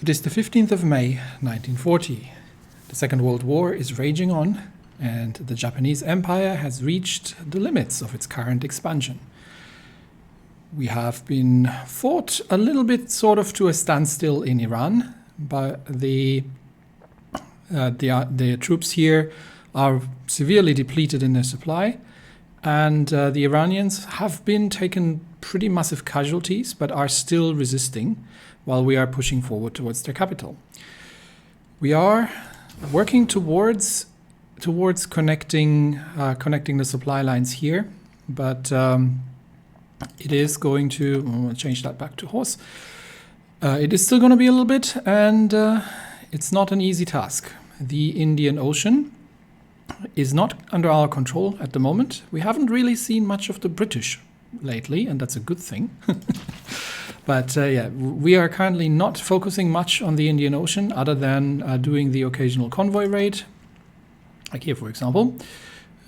It is the 15th of May, 1940. The Second World War is raging on, and the Japanese Empire has reached the limits of its current expansion. We have been fought a little bit sort of to a standstill in Iran, but the troops here are severely depleted in their supply, and the Iranians have been taken pretty massive casualties, but are still resisting while we are pushing forward towards their capital. We are working towards connecting the supply lines here, but it is going to, I'm going to change that back to horse. It is still going to be a little bit, and it's not an easy task. The Indian Ocean is not under our control at the moment. We haven't really seen much of the British lately, and that's a good thing. But yeah, we are currently not focusing much on the Indian Ocean other than doing the occasional convoy raid. Like here, for example.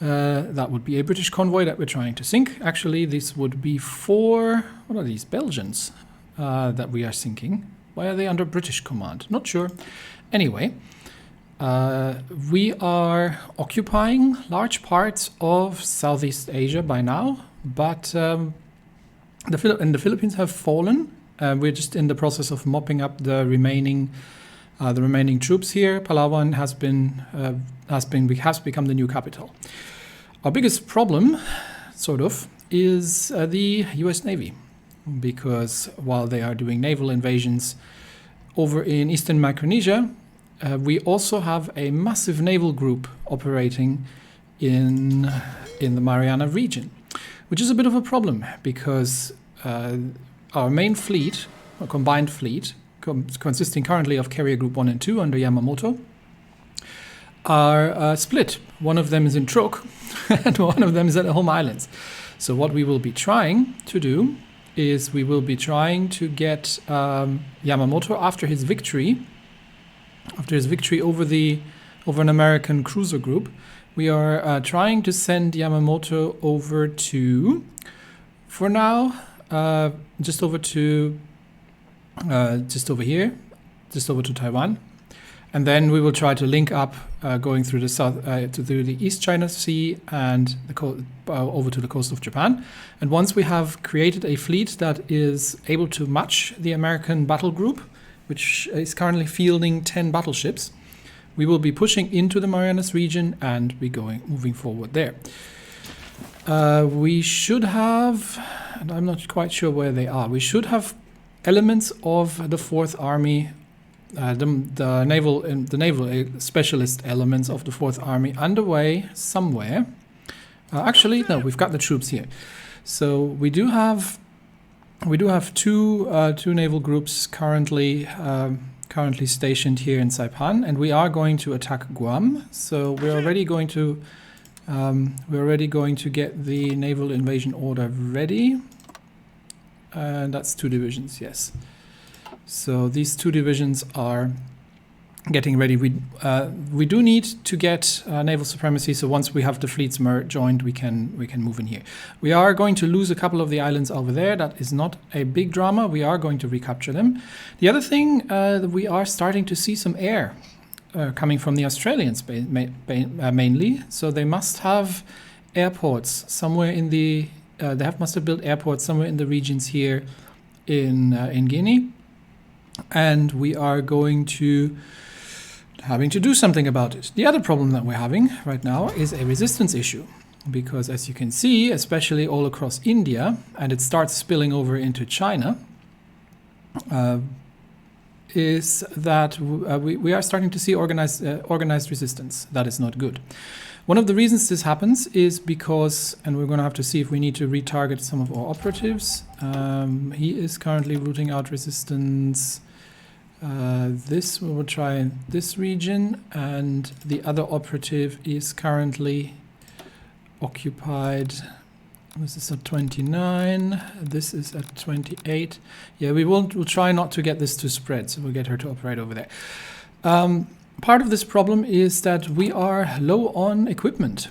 That would be a British convoy that we're trying to sink. Actually, this would be for, what are these, Belgians that we are sinking. Why are they under British command? Not sure. Anyway, we are occupying large parts of Southeast Asia by now, but the Philippines have fallen. We're just in the process of mopping up the remaining troops here. Palawan has become the new capital. Our biggest problem, sort of, is the U.S. Navy, because while they are doing naval invasions over in eastern Micronesia, we also have a massive naval group operating in the Mariana region, which is a bit of a problem because our main fleet, a combined fleet, consisting currently of Carrier Group 1 and 2 under Yamamoto, are split. One of them is in Truk and one of them is at the Home Islands. So what we will be trying to do is we will be trying to get Yamamoto after his victory over an American cruiser group. We are trying to send Yamamoto over to, for now, just over to Taiwan, and then we will try to link up going through the through the East China Sea and over to the coast of Japan. And once we have created a fleet that is able to match the American battle group, which is currently fielding 10 battleships, we will be pushing into the Marianas region and be moving forward there. We should have, and I'm not quite sure where they are, we should have elements of the Fourth Army, the naval specialist elements of the Fourth Army underway somewhere. Actually, no, we've got the troops here. So we do have two naval groups currently stationed here in Saipan, and we are going to attack Guam. So we're already going to get the naval invasion order ready. And that's 2 divisions, yes. So these 2 divisions are getting ready. We do need to get naval supremacy. So once we have the fleets joined, we can move in here. We are going to lose a couple of the islands over there. That is not a big drama. We are going to recapture them. The other thing, we are starting to see some air coming from the Australians mainly. So they must have airports somewhere in the. Must have built airports somewhere in the regions here in Guinea, and we are having to do something about it. The other problem that we're having right now is a resistance issue, because as you can see, especially all across India, and it starts spilling over into China, is that we are starting to see organized resistance. That is not good. One of the reasons this happens is because, and we're going to have to see if we need to retarget some of our operatives. He is currently rooting out resistance. We will try in this region, and the other operative is currently occupied. This is at 29. This is at 28. Yeah, we'll try not to get this to spread, so we'll get her to operate over there. Part of this problem is that we are low on equipment.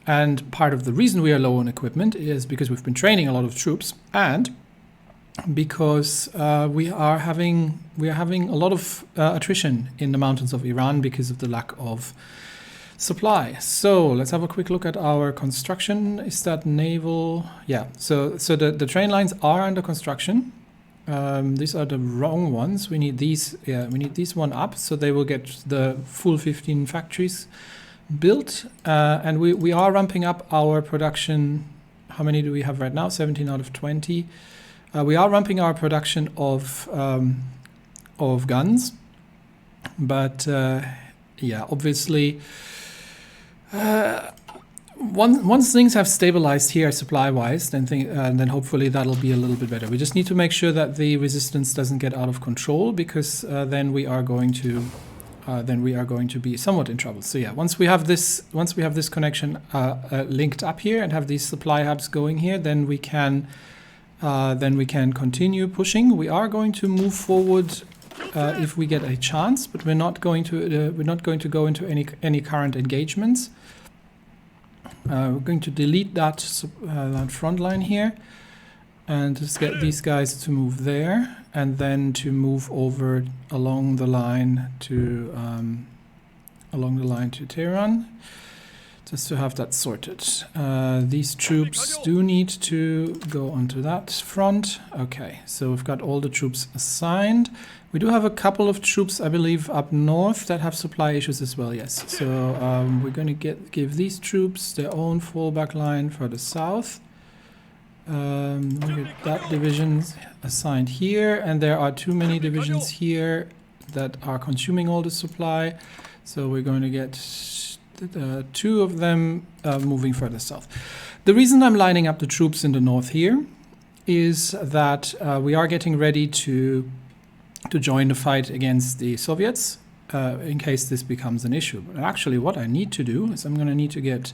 And part of the reason we are low on equipment is because we've been training a lot of troops, and because we are having a lot of attrition in the mountains of Iran because of the lack of supply. So let's have a quick look at our construction. Is that naval? Yeah. So the train lines are under construction. These are the wrong ones. We need these. Yeah, we need these one up, so they will get the full 15 factories built. And we are ramping up our production. How many do we have right now? 17 out of 20. We are ramping our production of guns, but yeah, obviously, once things have stabilized here supply-wise, then hopefully that'll be a little bit better. We just need to make sure that the resistance doesn't get out of control, because then we are going to be somewhat in trouble. So yeah, once we have this connection linked up here and have these supply hubs going here, then we can continue pushing. We are going to move forward if we get a chance, but we're not going to go into any current engagements. We're going to delete that front line here, and just get these guys to move there, and then to move over along the line to Tehran, just to have that sorted. These troops do need to go onto that front. Okay, so we've got all the troops assigned. We do have a couple of troops, I believe, up north that have supply issues as well, yes. So we're going to give these troops their own fallback line for the south. We get that division assigned here, and there are too many divisions here that are consuming all the supply. So we're going to get two of them moving further south. The reason I'm lining up the troops in the north here is that we are getting ready to join the fight against the Soviets in case this becomes an issue. But actually what I need to do is I'm going to need to get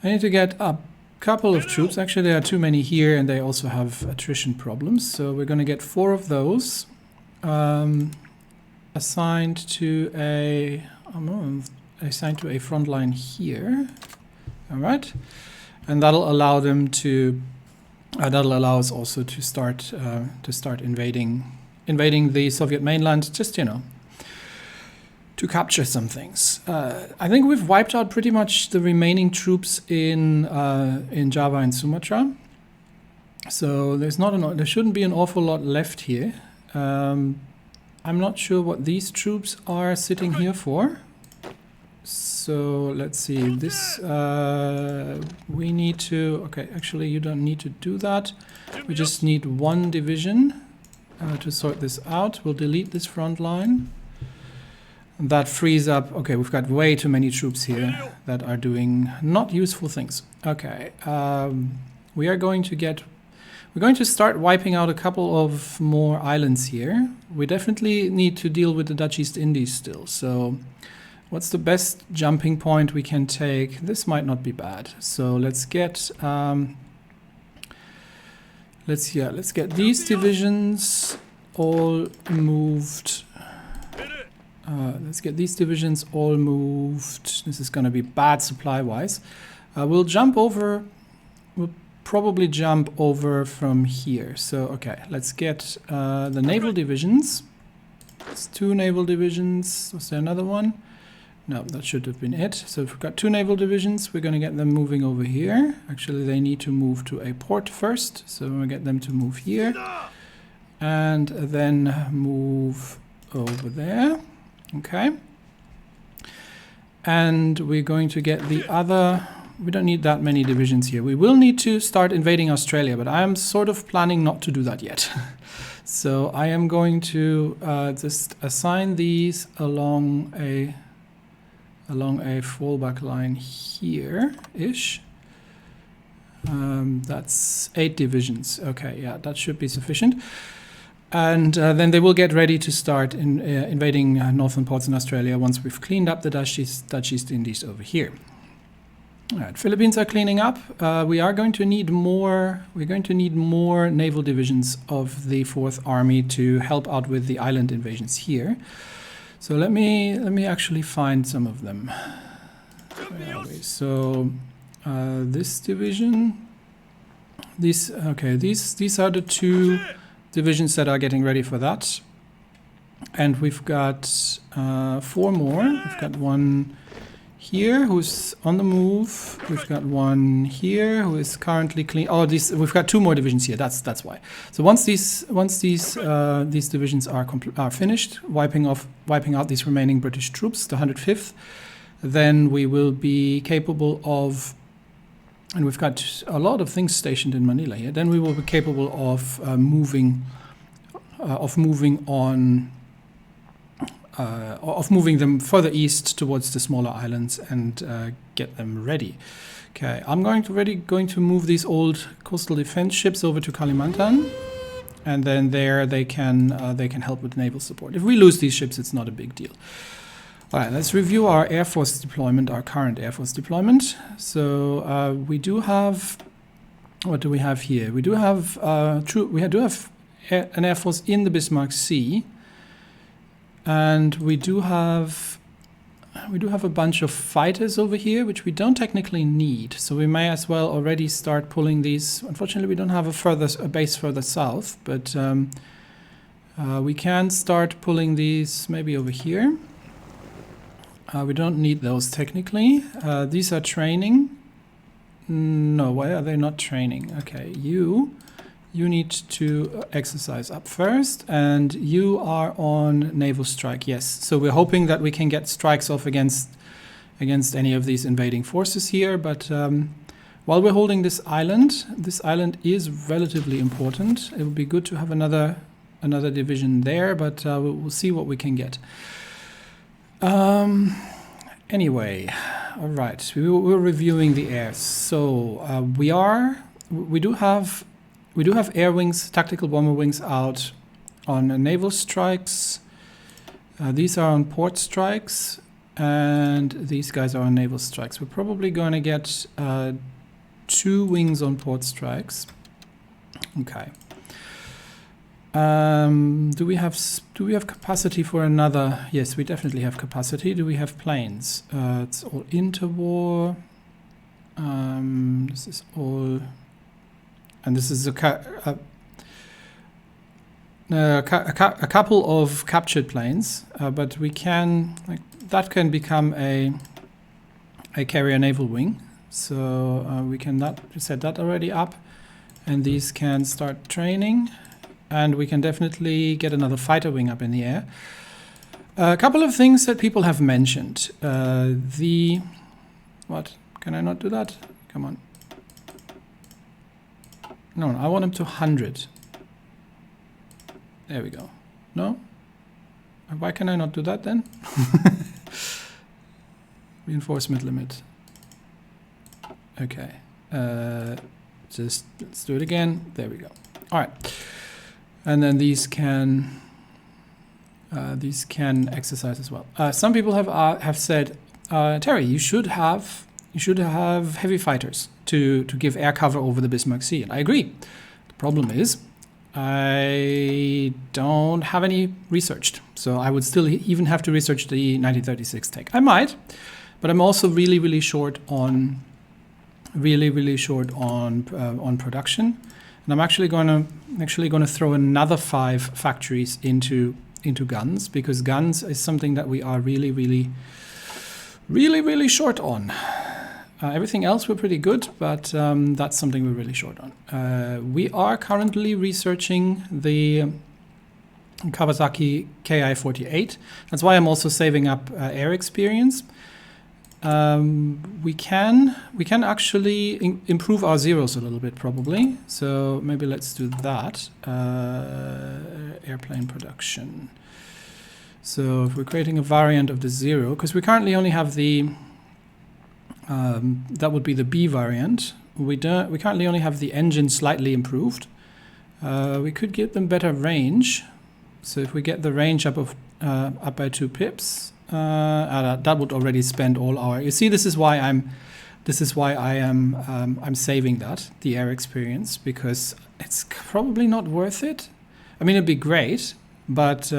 a couple of troops. Actually, there are too many here, and they also have attrition problems. So we're going to get 4 of those assigned to a front line here. All right, and that'll allow them to. That'll allow us also to start invading the Soviet mainland. Just to capture some things. I think we've wiped out pretty much the remaining troops in Java and Sumatra. So there shouldn't be an awful lot left here. I'm not sure what these troops are sitting here for. So let's see. This we need to. Okay, actually, you don't need to do that. We just need 1 division to sort this out. We'll delete this front line. That frees up. Okay, we've got way too many troops here that are doing not useful things. Okay, we're going to start wiping out a couple of more islands here. We definitely need to deal with the Dutch East Indies still. So, what's the best jumping point we can take? This might not be bad. So let's get let's get these divisions all moved. Let's get these divisions all moved. This is going to be bad supply-wise. We'll probably jump over from here. So, okay, let's get the naval divisions. It's 2 naval divisions. Was there another one? No, that should have been it. So if we've got 2 naval divisions, we're going to get them moving over here. Actually, they need to move to a port first. So we'll get them to move here. And then move over there. Okay, and we're going to get the other. We don't need that many divisions here. We will need to start invading Australia, but I am sort of planning not to do that yet. So I am going to just assign these along a fallback line here-ish. That's 8 divisions. Okay, yeah, that should be sufficient. And then they will get ready to start invading northern ports in Australia once we've cleaned up the Dutch East Indies over here. All right, Philippines are cleaning up. We are going to need more. We're going to need more naval divisions of the 4th Army to help out with the island invasions here. So let me actually find some of them. Where are we? So this division. These are the two divisions that are getting ready for that. And we've got 4 more. We've got one here who's on the move. We've got one here who is currently clean. Oh, we've got 2 more divisions here. That's why. So once these divisions are finished, wiping out these remaining British troops, the 105th, then we will be capable of, and we've got a lot of things stationed in Manila here. Then we will be capable of moving them further east towards the smaller islands and get them ready. Okay, I'm going to move these old coastal defense ships over to Kalimantan, and then there they can help with naval support. If we lose these ships, it's not a big deal. All right, let's review our Air Force deployment, our current Air Force deployment. So we do have, what do we have here? We do have an Air Force in the Bismarck Sea. And we do have a bunch of fighters over here, which we don't technically need. So we may as well already start pulling these. Unfortunately, we don't have a base further south, but we can start pulling these maybe over here. We don't need those technically. These are training. No, why are they not training? Okay, you need to exercise up first, and you are on naval strike. Yes, so we're hoping that we can get strikes off against any of these invading forces here. But while we're holding this island is relatively important. It would be good to have another division there, but we'll see what we can get. Anyway, all right, we're reviewing the air. So we do have air wings, tactical bomber wings out on naval strikes. These are on port strikes, and these guys are on naval strikes. We're probably going to get 2 wings on port strikes. Okay. Do we have capacity for another? Yes, we definitely have capacity. Do we have planes? It's all interwar. This is all. And this is a couple of captured planes, but we can that can become a carrier naval wing. So we can set that already up, and these can start training, and we can definitely get another fighter wing up in the air. A couple of things that people have mentioned. What? Can I not do that? Come on. No, I want him to 100. There we go. No? Why can I not do that then? Reinforcement limit. Okay. Let's do it again. There we go. All right. And then these can exercise as well. Some people have said, Terry, you should have heavy fighters to give air cover over the Bismarck Sea. And I agree. The problem is I don't have any researched. So I would still even have to research the 1936 tech. I might, but I'm also really short on production. And I'm actually going to throw another 5 factories into guns, because guns is something that we are really short on. Everything else we're pretty good, but that's something we're really short on. We are currently researching the Kawasaki Ki-48. That's why I'm also saving up air experience. We can actually improve our zeros a little bit, probably. So maybe let's do that. Airplane production. So if we're creating a variant of the zero, because we currently only have the that would be the B variant. We currently only have the engine slightly improved. We could give them better range. So if we get the range up by 2 pips, that would already spend all our. You see, this is why I'm saving the air experience, because it's probably not worth it. I mean, it'd be great, but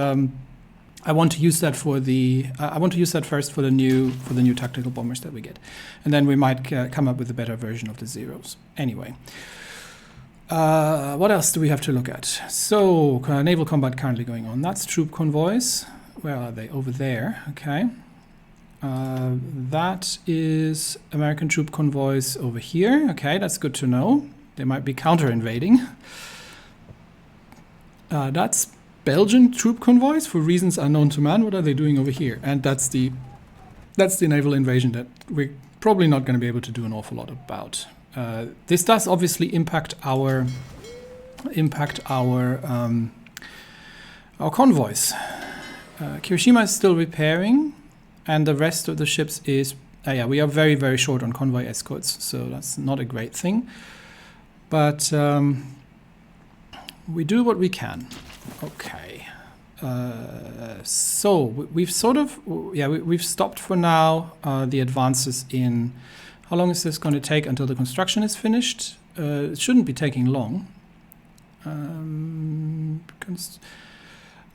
I want to use that first for the new tactical bombers that we get, and then we might come up with a better version of the zeros. Anyway, What else do we have to look at? So, naval combat currently going on. That's troop convoys. Where are they? Over there. Okay. That is American troop convoys over here. Okay, that's good to know. They might be counter-invading. That's Belgian troop convoys for reasons unknown to man. What are they doing over here? And that's the naval invasion that we're probably not going to be able to do an awful lot about. This does obviously impact our convoys. Kirishima is still repairing, and the rest of the ships is yeah, we are very, very short on convoy escorts, so that's not a great thing. But we do what we can. Okay. So we've sort of we've stopped for now the advances in. How long is this going to take until the construction is finished? It shouldn't be taking long.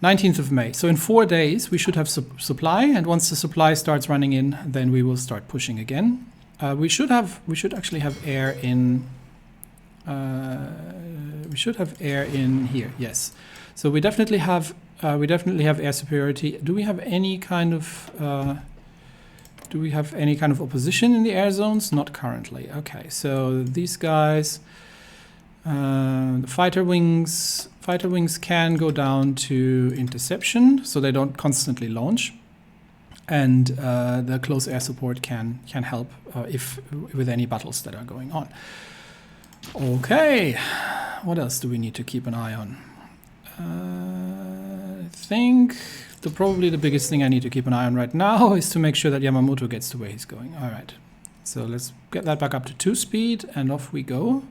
19th of May. So in 4 days we should have supply, and once the supply starts running in, then we will start pushing again. We should actually have air in. We should have air in here. Yes. So we definitely have air superiority. Do we have any kind of opposition in the air zones? Not currently. Okay. So these guys, the fighter wings can go down to interception, so they don't constantly launch, and the close air support can help if with any battles that are going on. Okay, what else do we need to keep an eye on? I think probably the biggest thing I need to keep an eye on right now is to make sure that Yamamoto gets to where he's going. All right, so let's get that back up to 2 speed, and off we go.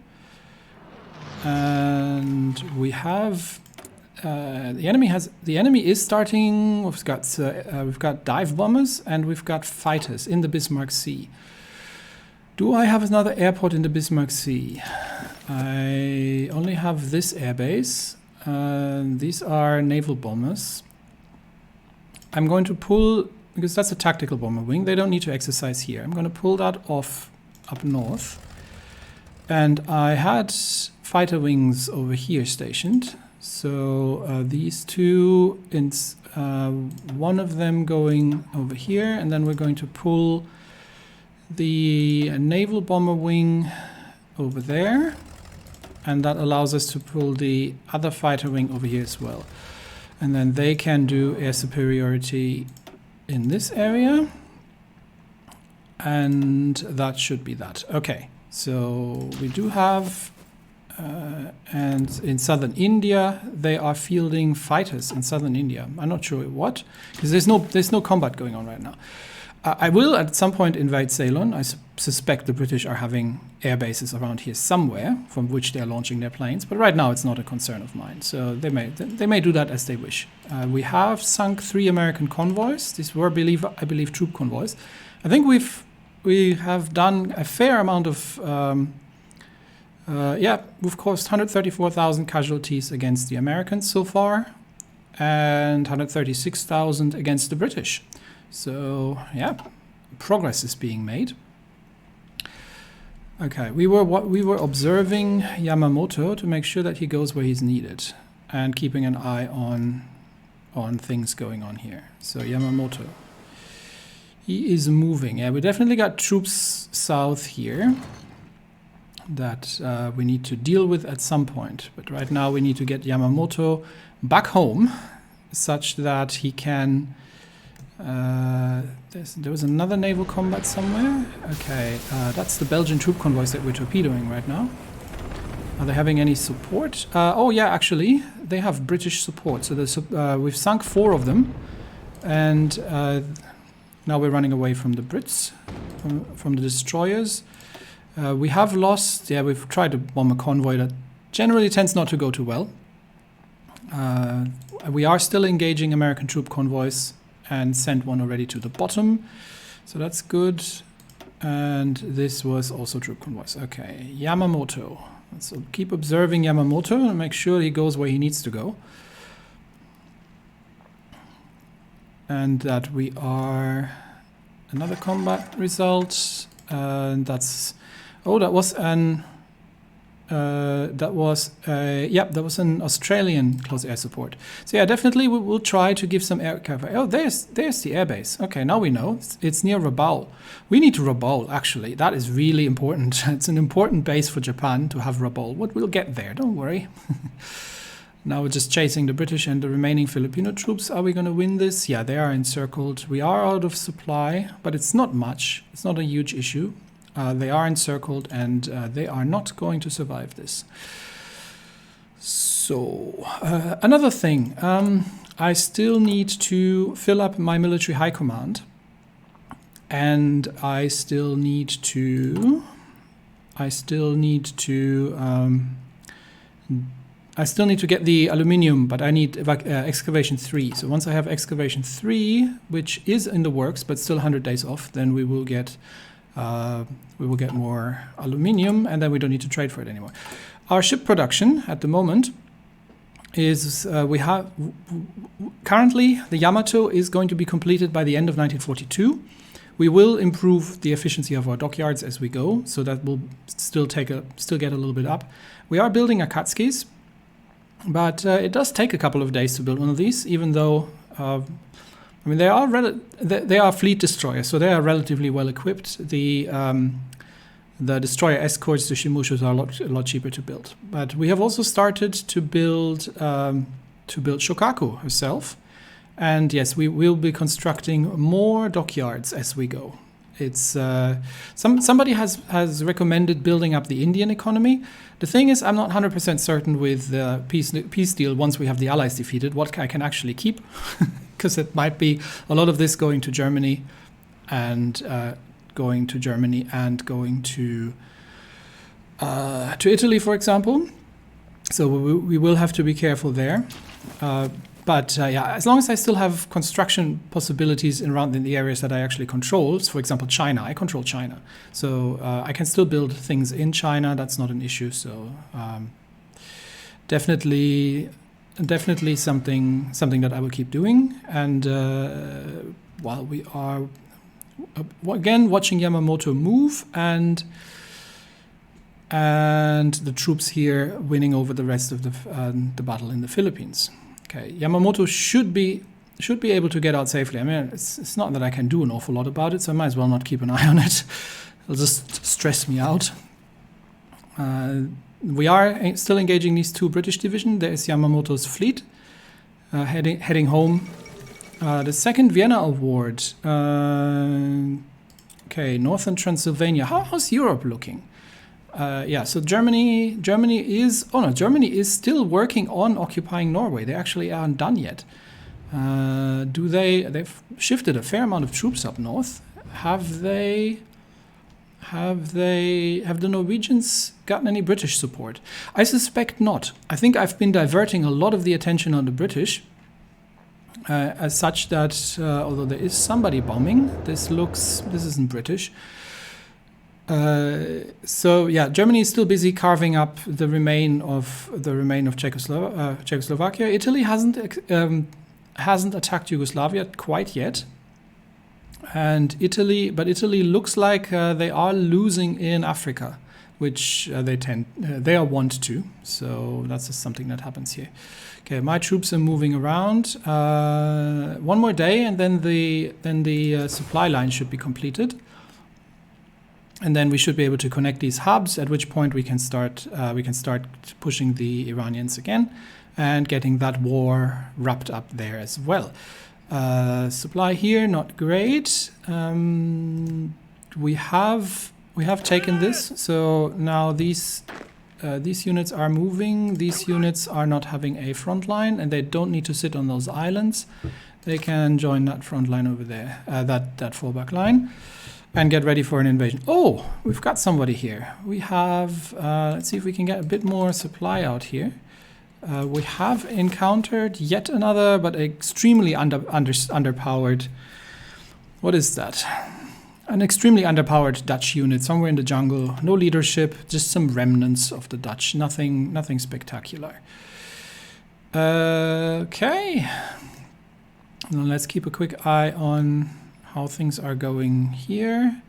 And we have the enemy is starting. We've got dive bombers, and we've got fighters in the Bismarck Sea. Do I have another airport in the Bismarck Sea? I only have this airbase. These are naval bombers. I'm going to pull, because that's a tactical bomber wing, they don't need to exercise here. I'm going to pull that off up north. And I had fighter wings over here stationed. So these two, one of them going over here, and then we're going to pull the naval bomber wing over there, and that allows us to pull the other fighter wing over here as well. And then they can do air superiority in this area, and that should be that. Okay, so we do have and in southern India they are fielding fighters in southern India. I'm not sure what, because there's no combat going on right now. I will at some point invade Ceylon. I suspect the British are having air bases around here somewhere from which they're launching their planes, but right now it's not a concern of mine. So they may do that as they wish. We have sunk 3 American convoys. These were, I believe, troop convoys. I think we have done a fair amount of. We've caused 134,000 casualties against the Americans so far, and 136,000 against the British. So, yeah, progress is being made. Okay, we were observing Yamamoto to make sure that he goes where he's needed, and keeping an eye on things going on here. So Yamamoto, he is moving. Yeah, we definitely got troops south here that we need to deal with at some point. But right now we need to get Yamamoto back home, such that he can. There was another naval combat somewhere. Okay, that's the Belgian troop convoys that we're torpedoing right now. Are they having any support? Oh yeah, actually, they have British support. So we've sunk 4 of them, and now we're running away from the Brits, from the destroyers. We have lost. Yeah, we've tried to bomb a convoy that generally tends not to go too well. We are still engaging American troop convoys, and sent one already to the bottom, so that's good. And this was also troop convoys. Okay, Yamamoto. So keep observing Yamamoto and make sure he goes where he needs to go. And that we are another combat result. And that's that was an That was an Australian close air support. So yeah, definitely we'll try to give some air cover. Oh, there's the airbase. Okay, now we know it's near Rabaul. We need Rabaul actually. That is really important. It's an important base for Japan to have Rabaul. But we'll get there. Don't worry. Now we're just chasing the British and the remaining Filipino troops. Are we going to win this? Yeah, they are encircled. We are out of supply, but it's not much. It's not a huge issue. They are encircled and they are not going to survive this. So, another thing. I still need to fill up my military high command. And I still need to get the aluminium, but I need excavation 3. So once I have excavation 3, which is in the works, but still 100 days off, then we will get more aluminium, and then we don't need to trade for it anymore. Our ship production at the moment is currently the Yamamoto is going to be completed by the end of 1942. We will improve the efficiency of our dockyards as we go, so that will still get a little bit up. We are building Akatskis, but it does take a couple of days to build one of these, even though they are fleet destroyers, so they are relatively well equipped. The destroyer escorts, the Shimushus, are a lot cheaper to build. But we have also started to build Shokaku herself, and yes, we will be constructing more dockyards as we go. It's somebody has recommended building up the Indian economy. The thing is, I'm not 100% certain with the peace deal once we have the Allies defeated what I can actually keep, because it might be a lot of this going to Germany and going to Italy, for example. So we will have to be careful there. But as long as I still have construction possibilities around in the areas that I actually control, for example, China, I control China. So I can still build things in China. That's not an issue. So definitely something that I will keep doing. And while we are, again, watching Yamamoto move and the troops here winning over the rest of the battle in the Philippines. Okay, Yamamoto should be able to get out safely. I mean, it's not that I can do an awful lot about it, so I might as well not keep an eye on it. It'll just stress me out. We are still engaging these 2 British divisions. There is Yamamoto's fleet heading home. The 2nd Vienna Award. Okay, Northern Transylvania. How's Europe looking? So Germany is still working on occupying Norway. They actually aren't done yet. They've shifted a fair amount of troops up north. Have the Norwegians gotten any British support? I suspect not. I think I've been diverting a lot of the attention on the British, as such that although there is somebody bombing, this isn't British. Germany is still busy carving up the remain of Czechoslovakia. Italy hasn't attacked Yugoslavia quite yet, but Italy looks like they are losing in Africa, which they are wont to. So that's just something that happens here. Okay, my troops are moving around. One more day, and then the supply line should be completed. And then we should be able to connect these hubs, at which point we can start pushing the Iranians again and getting that war wrapped up there as well. Supply here, not great. We have taken this, so now these units are moving. These units are not having a front line, and they don't need to sit on those islands. They can join that front line over there, that fallback line, and get ready for an invasion. Oh, we've got somebody here. We have, let's see if we can get a bit more supply out here. We have encountered yet another, but extremely underpowered. What is that? An extremely underpowered Dutch unit somewhere in the jungle. No leadership, just some remnants of the Dutch. Nothing spectacular. Okay. Now let's keep a quick eye on how things are going here.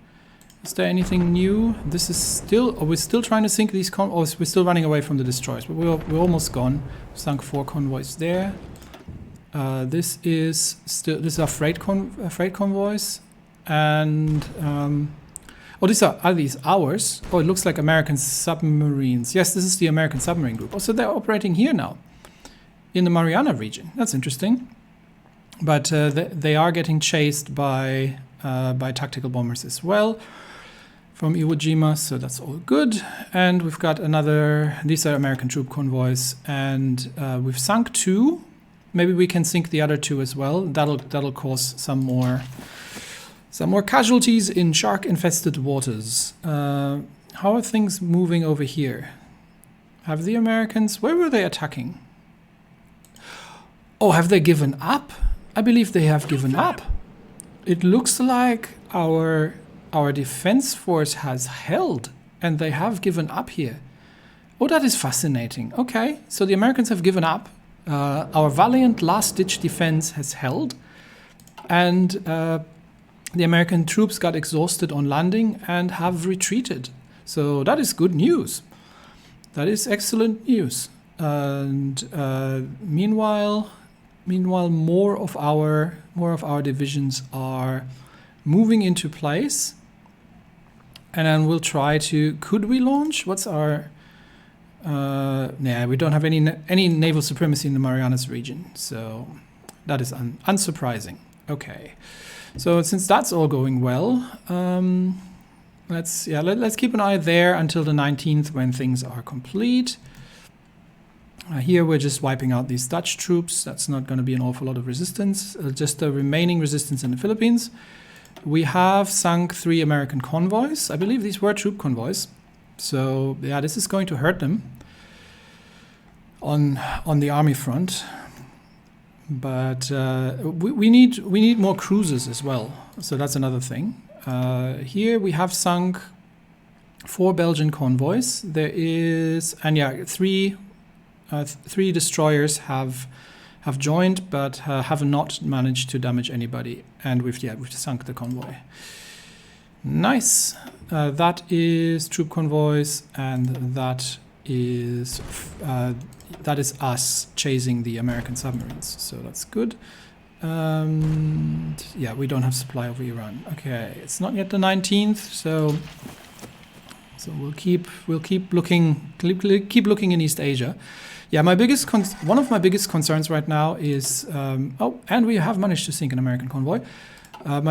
Is there anything new? This is still, we're still trying to sink these we're still running away from the destroyers, but we're almost gone. Sunk 4 convoys there. This is our freight convoys, and oh, are these ours? Oh, it looks like American submarines. Yes, this is the American submarine group. Oh, so they're operating here now, in the Mariana region. That's interesting. But they are getting chased by tactical bombers as well from Iwo Jima, so that's all good. And we've got these are American troop convoys, and we've sunk 2. Maybe we can sink the other 2 as well. That'll cause some more casualties in shark-infested waters. How are things moving over here? Have the Americans... Where were they attacking? Oh, have they given up? I believe they have given up. It looks like our defense force has held, and they have given up here. Oh, that is fascinating. Okay, so the Americans have given up. Our valiant last-ditch defense has held, and the American troops got exhausted on landing and have retreated. So that is good news. That is excellent news. And meanwhile, more of our divisions are moving into place, and then we'll try to. Could we launch? What's our? We don't have any naval supremacy in the Marianas region, so that is unsurprising. Okay, so since that's all going well, let's keep an eye there until the 19th when things are complete. Here we're just wiping out these Dutch troops. That's not going to be an awful lot of resistance, just the remaining resistance in the Philippines. We have sunk 3 American convoys. I believe these were troop convoys. So yeah, this is going to hurt them on the army front. But we need more cruisers as well. So that's another thing. Here we have sunk 4 Belgian convoys. There is, and yeah, 3 destroyers have joined, but have not managed to damage anybody, and we've sunk the convoy. Nice. That is troop convoys, and that is us chasing the American submarines. So that's good. Yeah, we don't have supply over Iran. Okay, it's not yet the 19th, so we'll keep looking in East Asia. Yeah, one of my biggest concerns right now is and we have managed to sink an American convoy. One of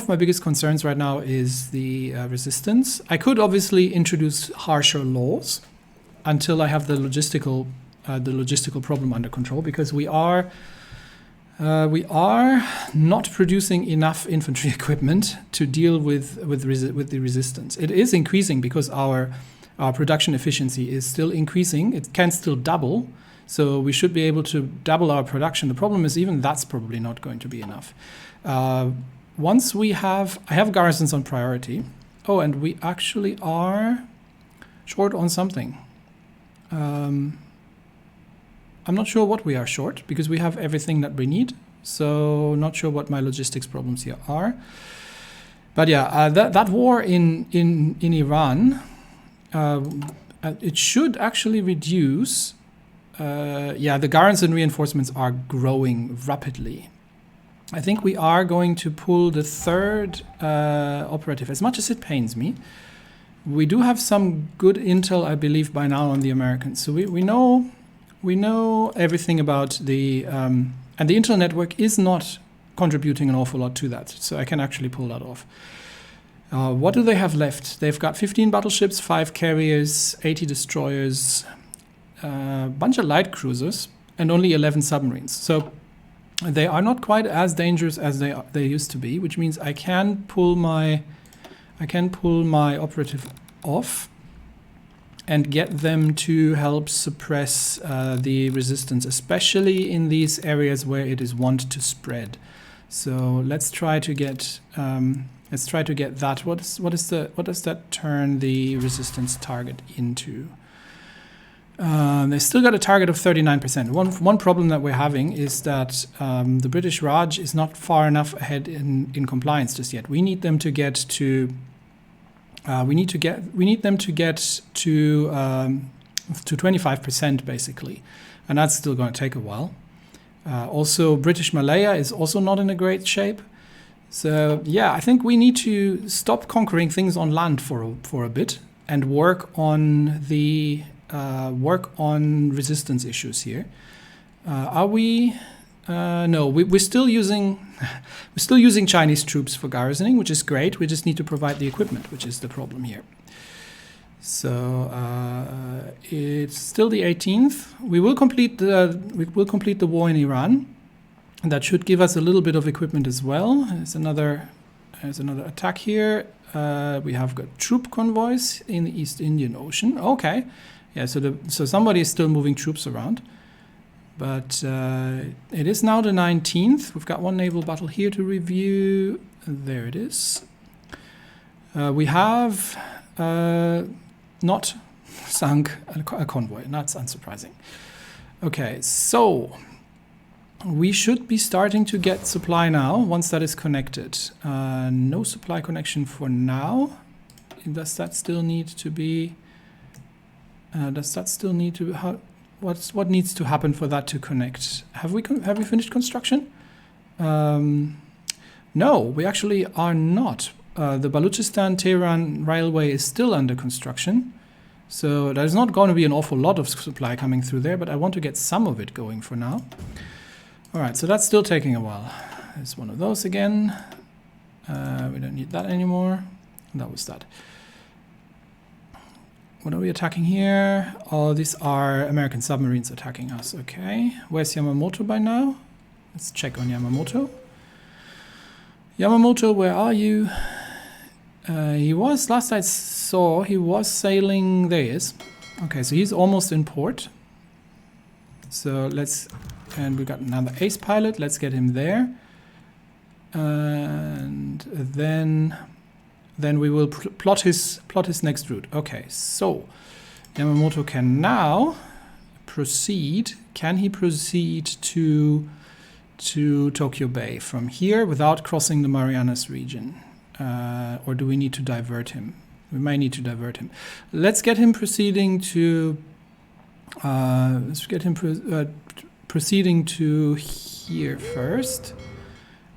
my biggest concerns right now is the resistance. I could obviously introduce harsher laws until I have the logistical problem under control, because we are not producing enough infantry equipment to deal with the resistance. It is increasing because our production efficiency is still increasing. It can still double, so we should be able to double our production. The problem is even that's probably not going to be enough. I have garrisons on priority. Oh, and we actually are short on something. I'm not sure what we are short, because we have everything that we need. So not sure what my logistics problems here are. But yeah, that war in Iran, it should actually reduce. The garrison reinforcements are growing rapidly. I think we are going to pull the 3rd operative, as much as it pains me. We do have some good intel, I believe, by now on the Americans. So we know everything about the... and the intel network is not contributing an awful lot to that. So I can actually pull that off. What do they have left? They've got 15 battleships, 5 carriers, 80 destroyers, a bunch of light cruisers, and only 11 submarines. So they are not quite as dangerous as they used to be, which means I can pull my operative off and get them to help suppress the resistance, especially in these areas where it is wont to spread. So let's try to get that. What does that turn the resistance target into? They still got a target of 39%. One problem that we're having is that the British Raj is not far enough ahead in compliance just yet. We need them to get to We need them to get to 25% basically, and that's still going to take a while. Also, British Malaya is also not in a great shape. So yeah, I think we need to stop conquering things on land for a bit and work on the resistance issues here. Are we? No, we're still using Chinese troops for garrisoning, which is great. We just need to provide the equipment, which is the problem here. So it's still the 18th. We will complete the war in Iran. And that should give us a little bit of equipment as well. There's another attack here. We have got troop convoys in the East Indian Ocean. Okay, yeah. So somebody is still moving troops around. But it is now the 19th. We've got one naval battle here to review. There it is. We have not sunk a convoy. That's unsurprising. Okay, so we should be starting to get supply now once that is connected. No supply connection for now. Does that still need to be? What needs to happen for that to connect? Have we finished construction? No, we actually are not. The Balochistan-Tehran railway is still under construction, so there's not going to be an awful lot of supply coming through there, but I want to get some of it going for now. All right, so that's still taking a while. There's one of those again. We don't need that anymore. That was that. What are we attacking here? Oh, these are American submarines attacking us. Okay, where's Yamamoto by now? Let's check on Yamamoto. Yamamoto, where are you? He was, last I saw, he was sailing. There he is. Okay, so he's almost in port. So and we got another ace pilot. Let's get him there. And then we will plot his next route. Okay, so Yamamoto can now proceed. Can he proceed to Tokyo Bay from here without crossing the Marianas region? Or do we need to divert him? We might need to divert him. Let's get him proceeding to proceeding to here first,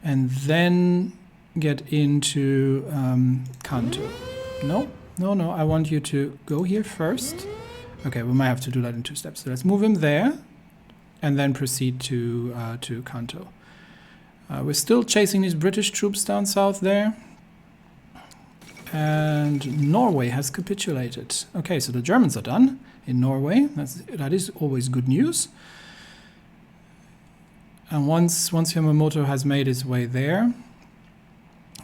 and then get into Kanto. No, I want you to go here first. Okay, we might have to do that in 2 steps. So let's move him there, and then proceed to Kanto. We're still chasing these British troops down south there. And Norway has capitulated. Okay, so the Germans are done in Norway. That is always good news. And once Yamamoto has made his way there,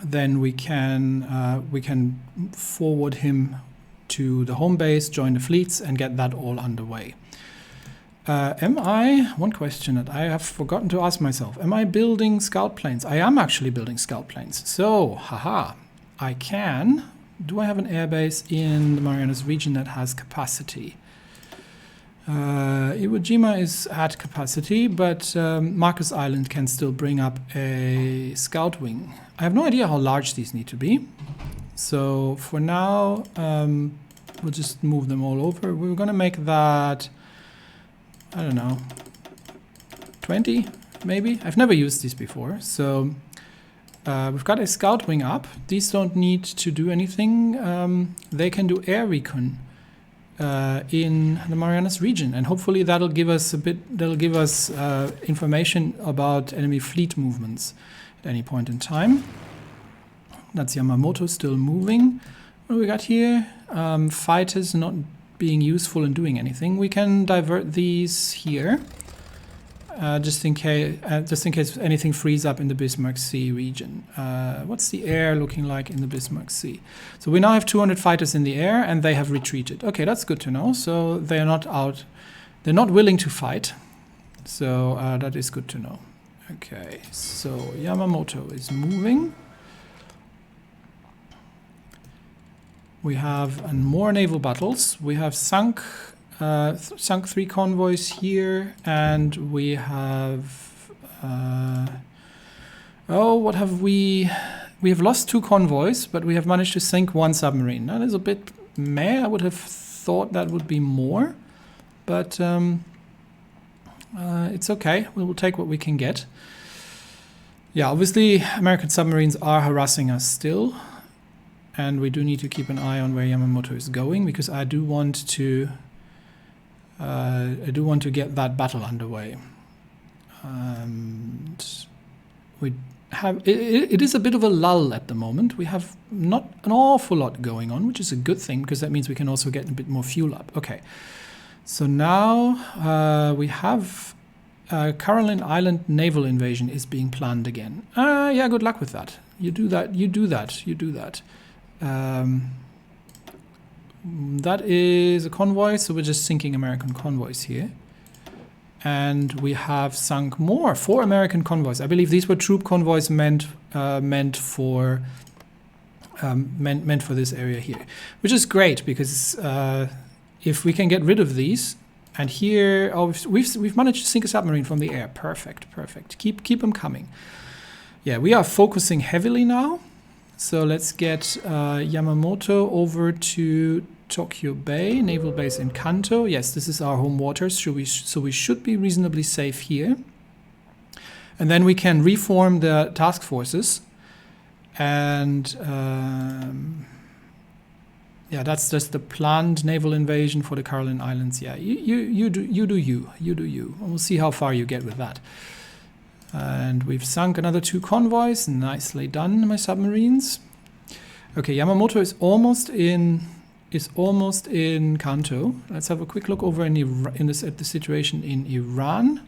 then we can forward him to the home base, join the fleets, and get that all underway. One question that I have forgotten to ask myself, am I building scout planes? I am actually building scout planes. So, haha. I can. Do I have an airbase in the Marianas region that has capacity? Iwo Jima is at capacity, but Marcus Island can still bring up a scout wing. I have no idea how large these need to be. So for now, we'll just move them all over. We're going to make that, I don't know, 20 maybe? I've never used these before, so... we've got a scout wing up. These don't need to do anything. They can do air recon in the Marianas region, and hopefully that'll give us information about enemy fleet movements at any point in time. That's Yamamoto still moving. What do we got here? Fighters not being useful in doing anything. We can divert these here. Just in case anything frees up in the Bismarck Sea region. What's the air looking like in the Bismarck Sea? So we now have 200 fighters in the air, and they have retreated. Okay, that's good to know. So they are not out. They're not willing to fight. So that is good to know. Okay, so Yamamoto is moving. We have more naval battles. We have sunk 3 convoys here, and we have what have we We have lost 2 convoys, but we have managed to sink 1 submarine. That is a bit meh. I would have thought that would be more, but it's okay. We will take what we can get. Yeah, obviously American submarines are harassing us still, and we do need to keep an eye on where Yamamoto is going, because I do want to get that battle underway. And we have it is a bit of a lull at the moment. We have not an awful lot going on, which is a good thing, because that means we can also get a bit more fuel up. Okay, so now we have Caroline Island naval invasion is being planned again. Yeah, good luck with that. You do that. You do that. You do that. That is a convoy, so we're just sinking American convoys here. And we have sunk more, 4 American convoys. I believe these were troop convoys meant for this area here, which is great, because if we can get rid of these, and here we've managed to sink a submarine from the air. Perfect, perfect. Keep them coming. Yeah, we are focusing heavily now. So let's get Yamamoto over to Tokyo Bay, naval base in Kanto. Yes, this is our home waters, so we should be reasonably safe here. And then we can reform the task forces. And yeah, that's just the planned naval invasion for the Caroline Islands. Yeah, you do you. We'll see how far you get with that. And we've sunk another 2 convoys. Nicely done, my submarines. Okay, Yamamoto is almost in Kanto. Let's have a quick look over at the situation in Iran.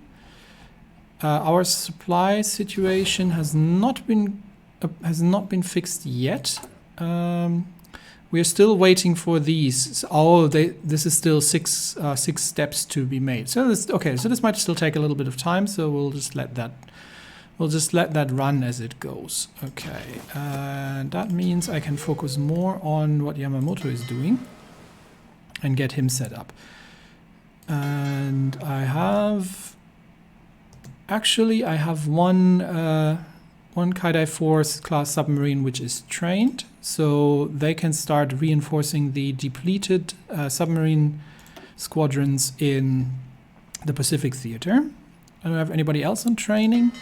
Our supply situation has not been fixed yet. We are still waiting for these. This is still six steps to be made. So this might still take a little bit of time. So we'll just let that run as it goes. Okay, that means I can focus more on what Yamamoto is doing and get him set up. And I have one Kaidai 4 class submarine which is trained, so they can start reinforcing the depleted submarine squadrons in the Pacific Theater. I don't have anybody else on training.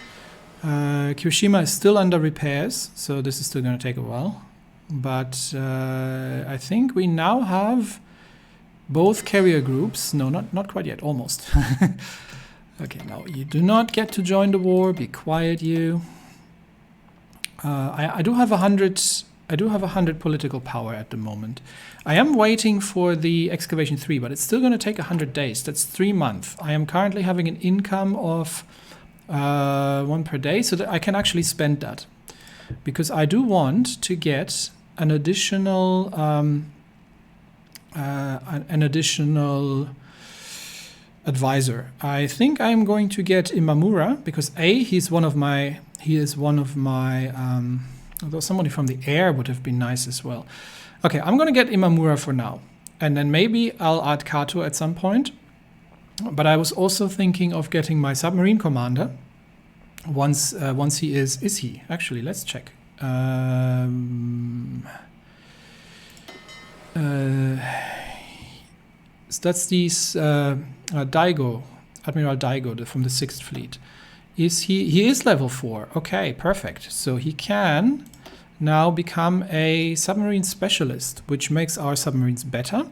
Kirishima is still under repairs, so this is still going to take a while. But I think we now have both carrier groups. No, not quite yet, almost. Okay, no, you do not get to join the war. Be quiet, you. I do have 100. I do have 100 political power at the moment. I am waiting for the excavation 3, but it's still going to take 100 days. That's 3 months. I am currently having an income of 1 per day, so that I can actually spend that, because I do want to get an additional advisor. I think I'm going to get Imamura, because he is one of my although somebody from the air would have been nice as well. Okay, I'm going to get Imamura for now, and then maybe I'll add Kato at some point. But I was also thinking of getting my submarine commander once he is he? Actually, let's check. That's these Daigo, Admiral Daigo from the 6th Fleet. He is level 4. Okay, perfect. So he can now become a submarine specialist, which makes our submarines better.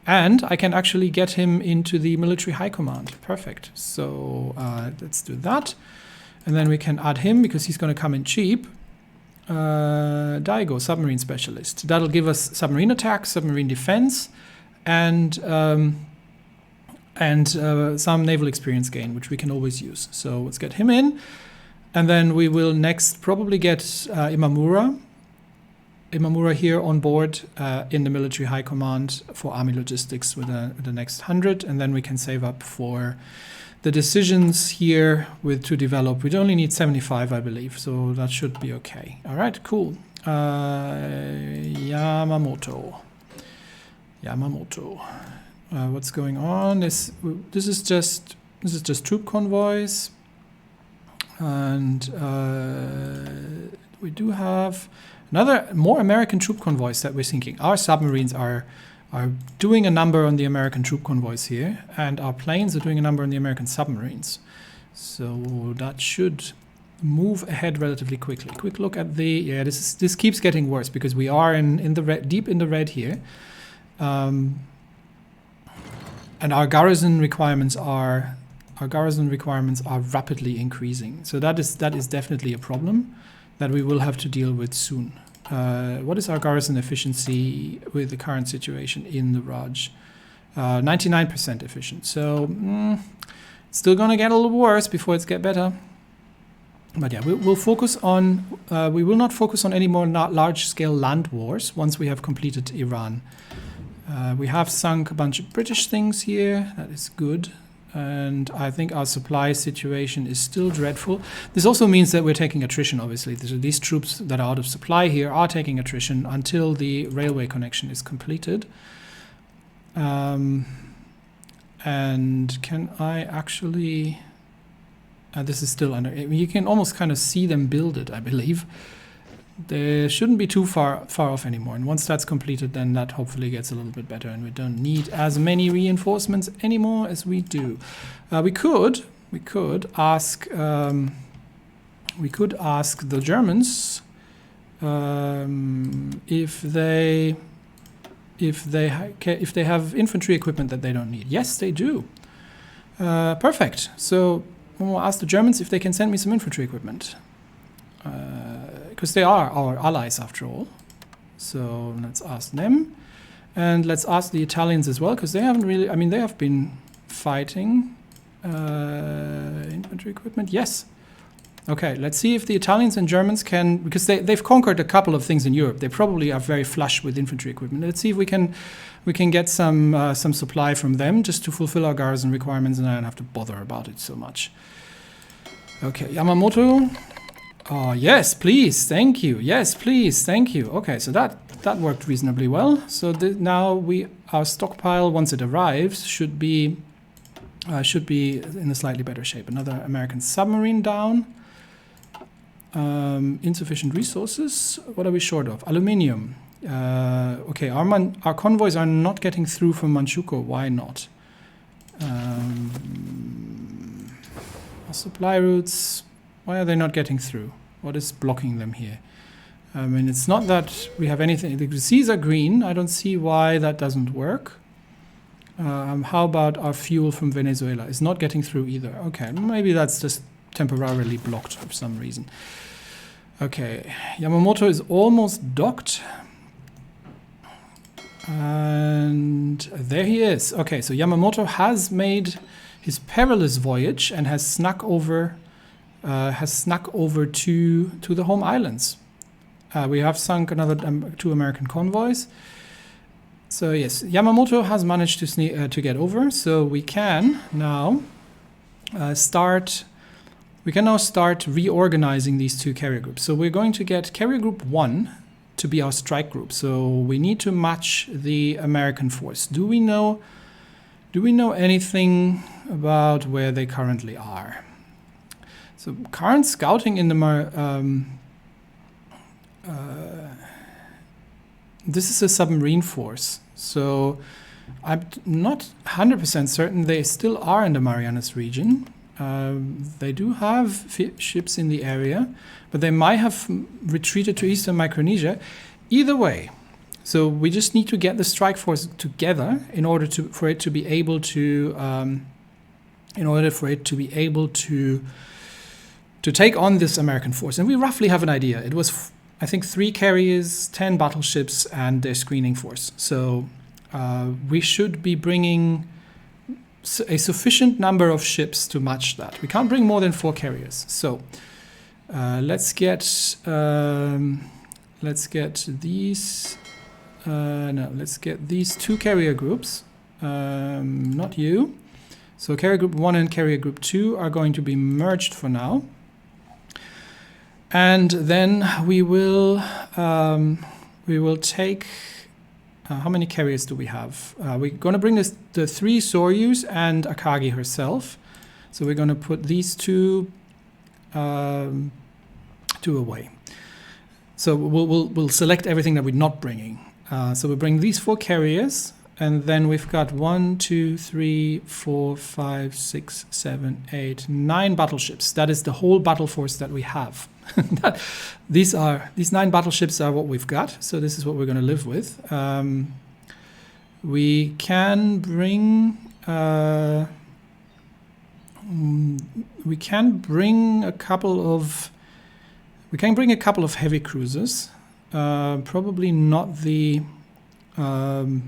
And I can actually get him into the military high command. Perfect. So let's do that. And then we can add him, because he's going to come in cheap. Daigo, submarine specialist. That'll give us submarine attack, submarine defense, and some naval experience gain, which we can always use. So let's get him in. And then we will next probably get Imamura here on board in the military high command for army logistics with the next 100, and then we can save up for the decisions here to develop. We'd only need 75, I believe, so that should be okay. All right, cool. Yamamoto. What's going on? This is just troop convoys, and We do have more American troop convoys that we're sinking. Our submarines are doing a number on the American troop convoys here, and our planes are doing a number on the American submarines. So that should move ahead relatively quickly. Quick look at this keeps getting worse because we are in the red, deep in the red here, and our garrison requirements are rapidly increasing. So that is definitely a problem that we will have to deal with soon. What is our garrison efficiency with the current situation in the Raj? 99% efficient. So still gonna get a little worse before it's get better. But yeah, we'll focus on. We will not focus on any more large-scale land wars once we have completed Iran. We have sunk a bunch of British things here. That is good. And I think our supply situation is still dreadful. This also means that we're taking attrition, obviously. These troops that are out of supply here are taking attrition until the railway connection is completed. And can I actually... this is still under... You can almost kind of see them build it, I believe. They shouldn't be too far off anymore. And once that's completed, then that hopefully gets a little bit better, and we don't need as many reinforcements anymore as we do. We could ask the Germans if they have infantry equipment that they don't need. Yes, they do. Perfect. So we'll ask the Germans if they can send me some infantry equipment. Because they are our allies after all. So let's ask them. And let's ask the Italians as well, because they haven't really... I mean, they have been fighting. Infantry equipment, yes. Okay, let's see if the Italians and Germans can... Because they've conquered a couple of things in Europe. They probably are very flush with infantry equipment. Let's see if we can get some supply from them just to fulfill our garrison requirements, and I don't have to bother about it so much. Okay, Yamamoto... Oh, yes, please, thank you. Yes, please, thank you. Okay, so that worked reasonably well. So now our stockpile, once it arrives, should be in a slightly better shape. Another American submarine down. Insufficient resources. What are we short of? Aluminium. Okay, our convoys are not getting through from Manchukuo. Why not? Our supply routes. Why are they not getting through? What is blocking them here? I mean, it's not that we have anything. The seas are green. I don't see why that doesn't work. How about our fuel from Venezuela? It's not getting through either. Okay, maybe that's just temporarily blocked for some reason. Okay, Yamamoto is almost docked. And there he is. Okay, so Yamamoto has made his perilous voyage and has snuck over to the home islands. We have sunk another 2 American convoys. So yes, Yamamoto has managed to get over. So we can now start reorganizing these 2 carrier groups. So we're going to get carrier group 1 to be our strike group. So we need to match the American force. Do we know anything about where they currently are? So current scouting in the this is a submarine force. So I'm not 100% certain they still are in the Marianas region. They do have ships in the area, but they might have retreated to eastern Micronesia. Either way, so we just need to get the strike force together in order for it to be able to take on this American force. And we roughly have an idea. It was, I think, 3 carriers, 10 battleships, and their screening force. So we should be bringing a sufficient number of ships to match that. We can't bring more than 4 carriers. So let's get these 2 carrier groups. Not you. So carrier group 1 and carrier group 2 are going to be merged for now. And then we will take... how many carriers do we have? We're going to bring the 3 Soryus and Akagi herself. So we're going to put these 2 away. So we'll select everything that we're not bringing. So we bring these 4 carriers, and then we've got 1, 2, 3, 4, 5, 6, 7, 8, 9 battleships. That is the whole battle force that we have. These 9 battleships are what we've got. So this is what we're going to live with. We can bring a couple of heavy cruisers. Probably not the. We've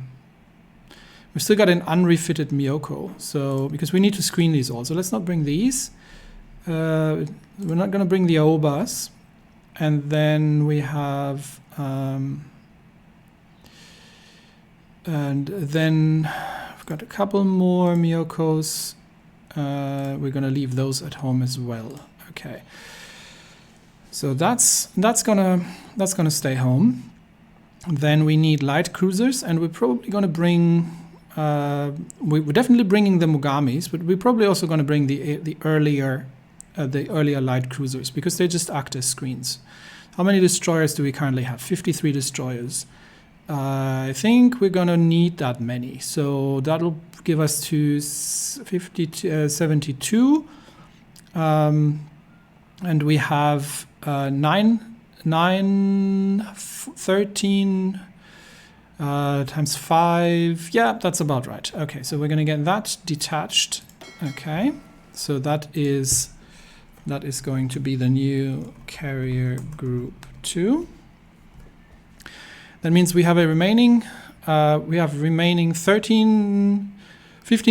still got an unrefitted Myoko, so because we need to screen these all. So let's not bring these. We're not going to bring the Aobas, and then we have. And then we've got a couple more Myokos. We're going to leave those at home as well. Okay. So that's gonna stay home. Then we need light cruisers, and we're probably going to bring. We're definitely bringing the Mugamis, but we're probably also going to bring the earlier light cruisers because they just act as screens. How many destroyers do we currently have? 53 destroyers. I think we're going to need that many. So that'll give us to 72. And we have 13 times 5. Yeah, that's about right. Okay, so we're going to get that detached. Okay, so that is going to be the new carrier group 2. That means we have a remaining 15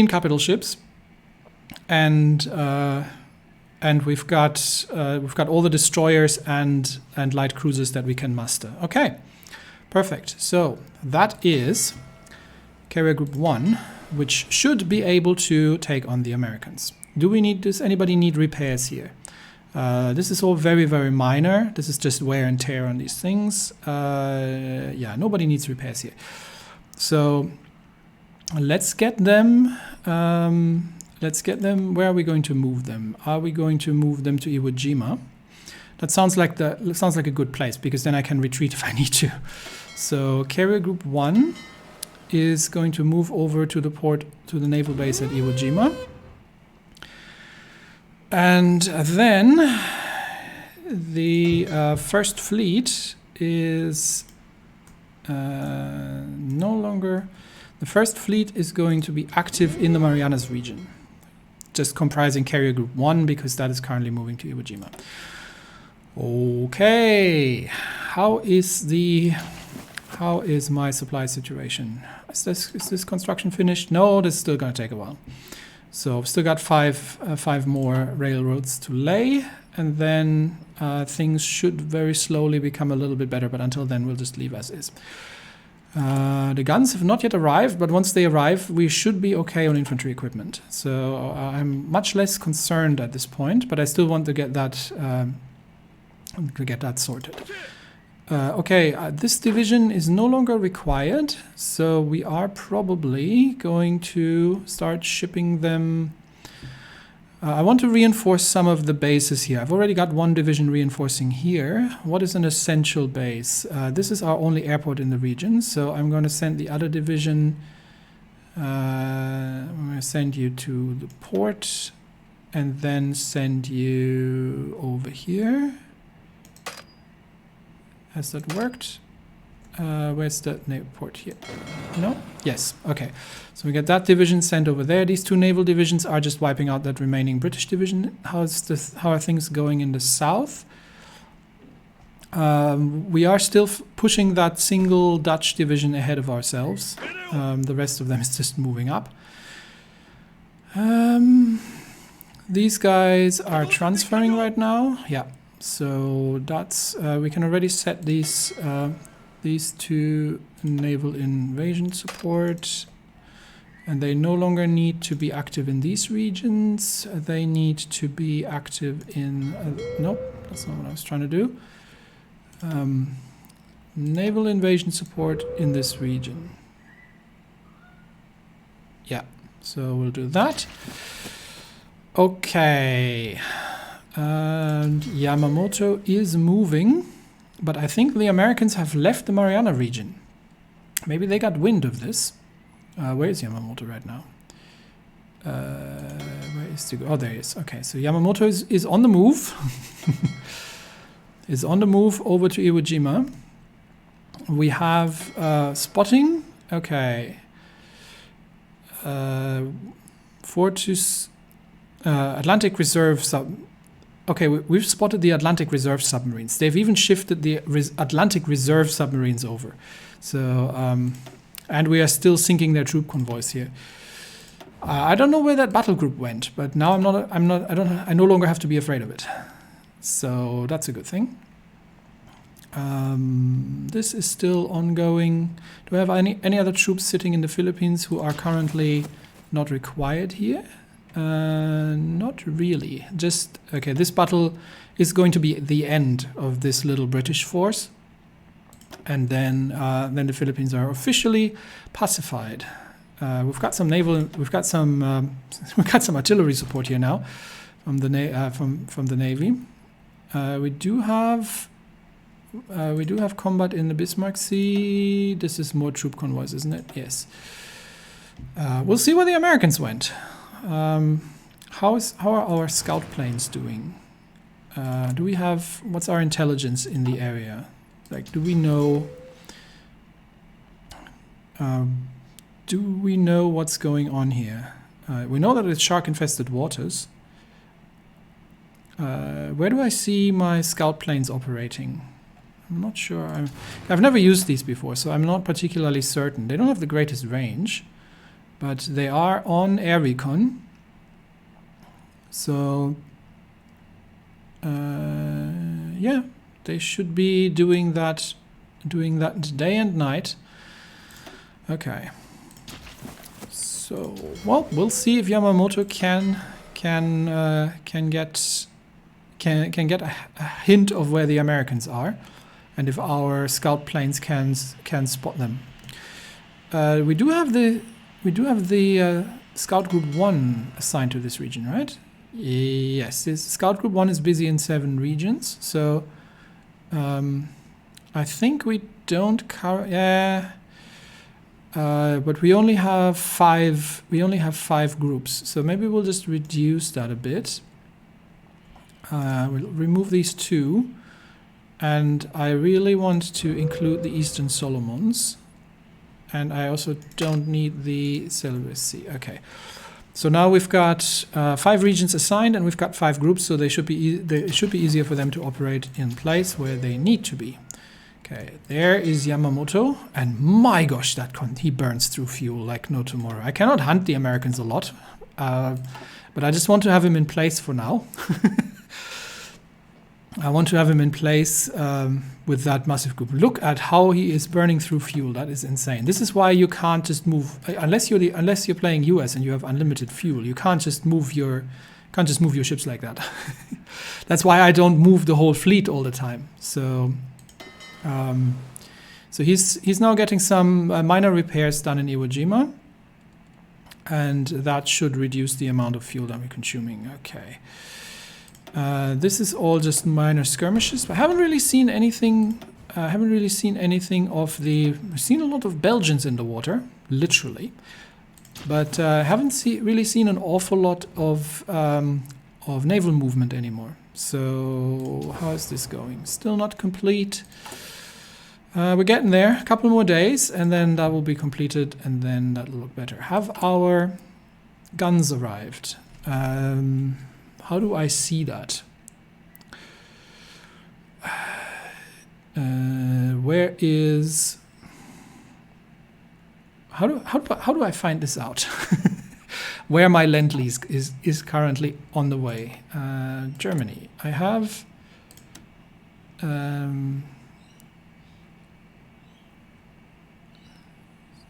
capital ships, and we've got all the destroyers and light cruisers that we can muster. Okay, perfect. So that is carrier group 1, which should be able to take on the Americans. Does anybody need repairs here? This is all very, very minor. This is just wear and tear on these things. Yeah, nobody needs repairs here. So let's get them. Where are we going to move them? Are we going to move them to Iwo Jima? That sounds like a good place, because then I can retreat if I need to. So carrier group 1 is going to move over to the naval base at Iwo Jima. And then the first fleet is no longer. The first fleet is going to be active in the Marianas region, just comprising carrier group 1, because that is currently moving to Iwo Jima. Okay, how is my supply situation? Is this construction finished? No, this is still going to take a while. So I've still got five more railroads to lay, and then things should very slowly become a little bit better, but until then we'll just leave as is. The guns have not yet arrived, but once they arrive, we should be okay on infantry equipment. So I'm much less concerned at this point, but I still want to get that sorted. Okay, this division is no longer required, so we are probably going to start shipping them. I want to reinforce some of the bases here. I've already got one division reinforcing here. What is an essential base? This is our only airport in the region, so I'm going to send the other division. I'm going to send you to the port, and then send you over here. Has that worked? Where's the naval port here? No? Yes. Okay. So we get that division sent over there. These two naval divisions are just wiping out that remaining British division. How are things going in the south? We are still pushing that single Dutch division ahead of ourselves. The rest of them is just moving up. These guys are transferring right now. Yeah. So that's we can already set these two naval invasion support, and they no longer need to be active in these regions. They need to be active in nope, that's not what I was trying to do. Naval invasion support in this region. Yeah, so we'll do that. Okay. And Yamamoto is moving But I think the Americans have left the Mariana region. Maybe they got wind of this. Where is Yamamoto right now? Where is he? Oh, there he is. Okay, so Yamamoto is on the move. Is on the move over to Iwo Jima. We have spotting. Okay. Fortress Atlantic Reserve sub. Okay, we've spotted the Atlantic Reserve submarines. They've even shifted the Atlantic Reserve submarines over. So, and we are still sinking their troop convoys here. I don't know where that battle group went, but now I no longer have to be afraid of it. So that's a good thing. This is still ongoing. Do I have any other troops sitting in the Philippines who are currently not required here? Not really. Just, okay, this battle is going to be the end of this little British force. And then the Philippines are officially pacified. We've got some artillery support here now from the Navy. We do have combat in the Bismarck Sea. This is more troop convoys, isn't it? Yes. We'll see where the Americans went. How are our scout planes doing? Do we have, what's our intelligence in the area? Like, do we know what's going on here? We know that it's shark-infested waters. Where do I see my scout planes operating? I'm not sure. I've never used these before, so I'm not particularly certain. They don't have the greatest range, but they are on air recon. So, yeah, they should be doing that day and night. Okay. So, well, we'll see if Yamamoto can get a hint of where the Americans are, and if our scout planes can spot them. We do have the Scout Group 1 assigned to this region, right? Yes, this Scout Group 1 is busy in 7 regions, so I think we don't cover. Yeah. But we only have 5. We only have 5 groups, so maybe we'll just reduce that a bit. We'll remove these 2, and I really want to include the Eastern Solomons, and I also don't need the Celebes Sea. Okay, so now we've got 5 regions assigned, and we've got 5 groups, so it should be easier for them to operate in place where they need to be. Okay, there is Yamamoto, and my gosh, he burns through fuel like no tomorrow. I cannot hunt the Americans a lot, but I just want to have him in place for now. I want to have him in place with that massive group. Look at how he is burning through fuel. That is insane. This is why you can't just move unless you're playing US and you have unlimited fuel. You can't just move your ships like that. That's why I don't move the whole fleet all the time. So he's now getting some minor repairs done in Iwo Jima, and that should reduce the amount of fuel that we're consuming. Okay. This is all just minor skirmishes. But I haven't really seen anything. Of the. We've seen a lot of Belgians in the water, literally, but haven't really seen an awful lot of naval movement anymore. So how is this going? Still not complete. We're getting there. A couple more days, and then that will be completed, and then that'll look better. Have our guns arrived? How do I see that? Where is? How do I find this out? Where my Lend-Lease is currently on the way? Germany. I have.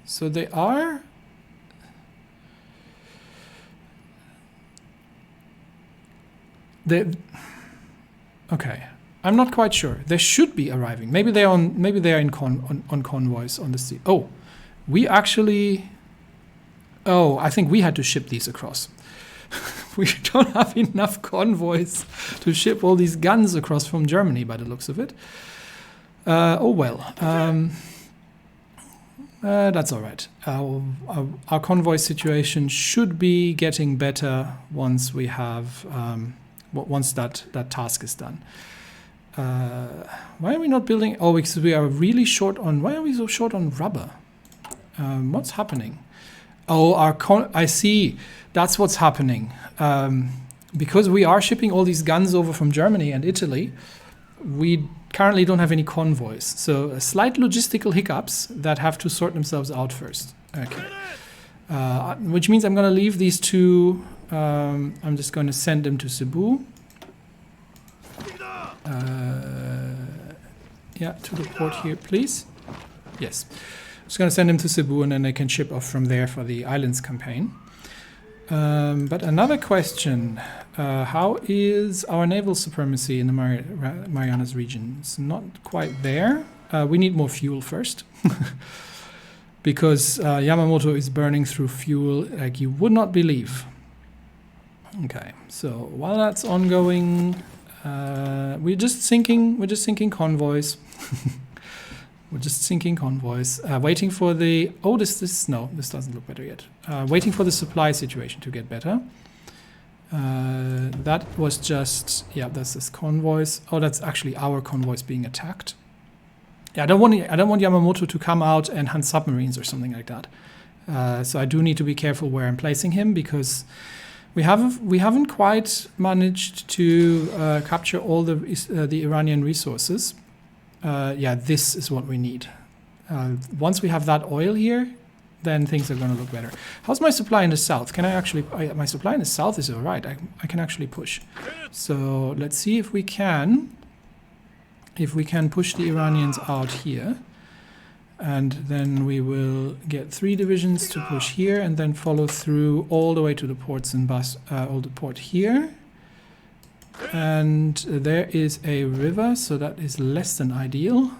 So they are. Okay, I'm not quite sure. They should be arriving. Maybe they are on convoys on the sea. Oh, we actually. Oh, I think we had to ship these across. We don't have enough convoys to ship all these guns across from Germany, by the looks of it. Oh well. That's all right. Our convoy situation should be getting better once we have once that task is done. Why are we not building? Oh, because we are really short on. Why are we so short on rubber? What's happening? Oh, I see. That's what's happening. Because we are shipping all these guns over from Germany and Italy, we currently don't have any convoys. So slight logistical hiccups that have to sort themselves out first. Okay. Which means I'm going to leave these two. I'm just going to send them to Cebu. Yeah, to the port here, please. Yes. Just going to send them to Cebu, and then they can ship off from there for the islands campaign. But another question, how is our naval supremacy in the Marianas region? It's not quite there. We need more fuel first. Because Yamamoto is burning through fuel like you would not believe. Okay, so while that's ongoing, we're just sinking convoys. We're just sinking convoys, waiting for the... Oh, this doesn't look better yet. Waiting for the supply situation to get better. That was just... Yeah, that's this convoys. Oh, that's actually our convoys being attacked. Yeah, I don't want Yamamoto to come out and hunt submarines or something like that. So I do need to be careful where I'm placing him, because we haven't quite managed to capture all the Iranian resources. Yeah, this is what we need. Once we have that oil here, then things are going to look better. How's my supply in the south? Can I actually... my supply in the south is all right. I can actually push. So let's see if we can push the Iranians out here. And then we will get 3 divisions to push here and then follow through all the way to the ports and the port here. And there is a river, so that is less than ideal.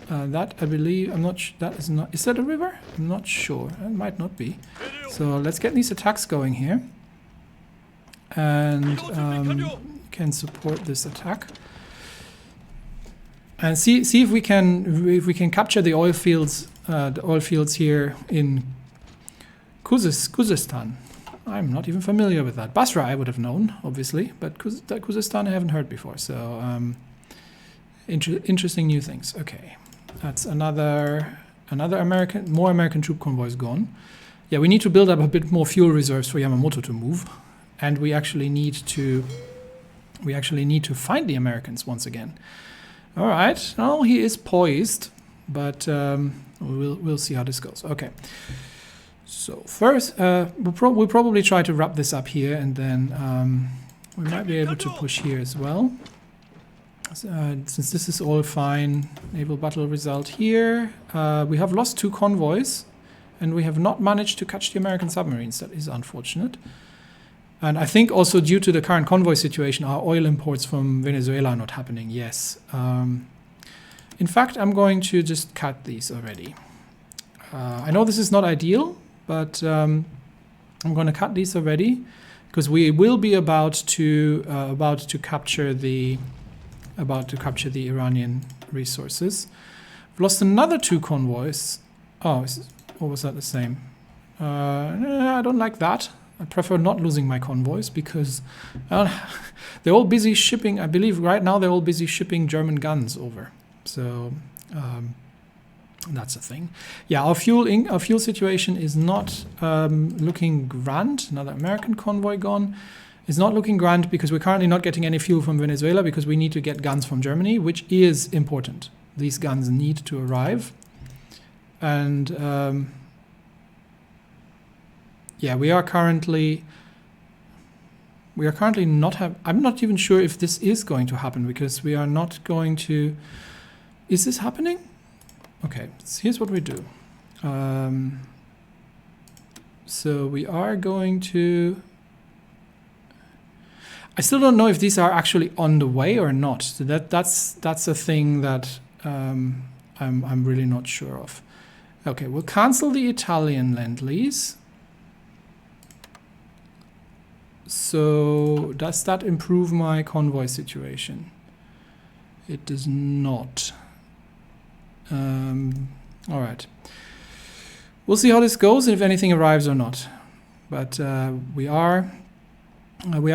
That I believe, I'm not sure, that is not, is that a river? I'm not sure, it might not be. So let's get these attacks going here. And can support this attack. And see if we can capture the oil fields here in Khuzestan. I'm not even familiar with that. Basra I would have known, obviously, but Khuzestan I haven't heard before. So interesting new things. Okay, that's another more American troop convoys gone. Yeah, we need to build up a bit more fuel reserves for Yamamoto to move, and we actually need to find the Americans once again. All right, now he is poised, but we'll see how this goes. Okay. So first, we'll probably try to wrap this up here, and then we might be able to push here as well. Since this is all fine, naval battle result here. We have lost 2 convoys, and we have not managed to catch the American submarines. That is unfortunate. And I think also due to the current convoy situation, our oil imports from Venezuela are not happening. Yes. In fact, I'm going to just cut these already. I know this is not ideal, but I'm going to cut these already, because we will be about to capture the Iranian resources. We've lost another 2 convoys. Oh, or was that the same? I don't like that. I prefer not losing my convoys, because they're all busy shipping. I believe right now they're all busy shipping German guns over. So. That's a thing. Yeah, our fuel situation is not looking grand. Another American convoy gone. It's not looking grand because we're currently not getting any fuel from Venezuela, because we need to get guns from Germany, which is important. These guns need to arrive. And yeah, we are currently not I'm not even sure if this is going to happen, because we are not going to... Is this happening? Okay, so here's what we do. So we are going to... I still don't know if these are actually on the way or not. So that's a thing that I'm really not sure of. Okay, we'll cancel the Italian Lend-Lease. So does that improve my convoy situation? It does not. All right. We'll see how this goes, if anything arrives or not. But we are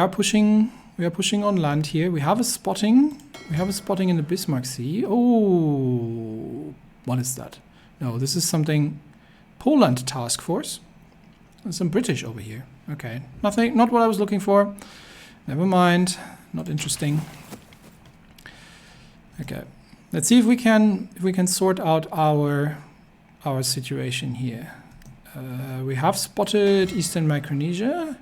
pushing on land here. We have a spotting. We have a spotting in the Bismarck Sea. Oh, what is that? No, this is something. Poland task force. There's some British over here. Okay, nothing. Not what I was looking for. Never mind. Not interesting. Okay, let's see if we can sort out our situation here. We have spotted Eastern Micronesia.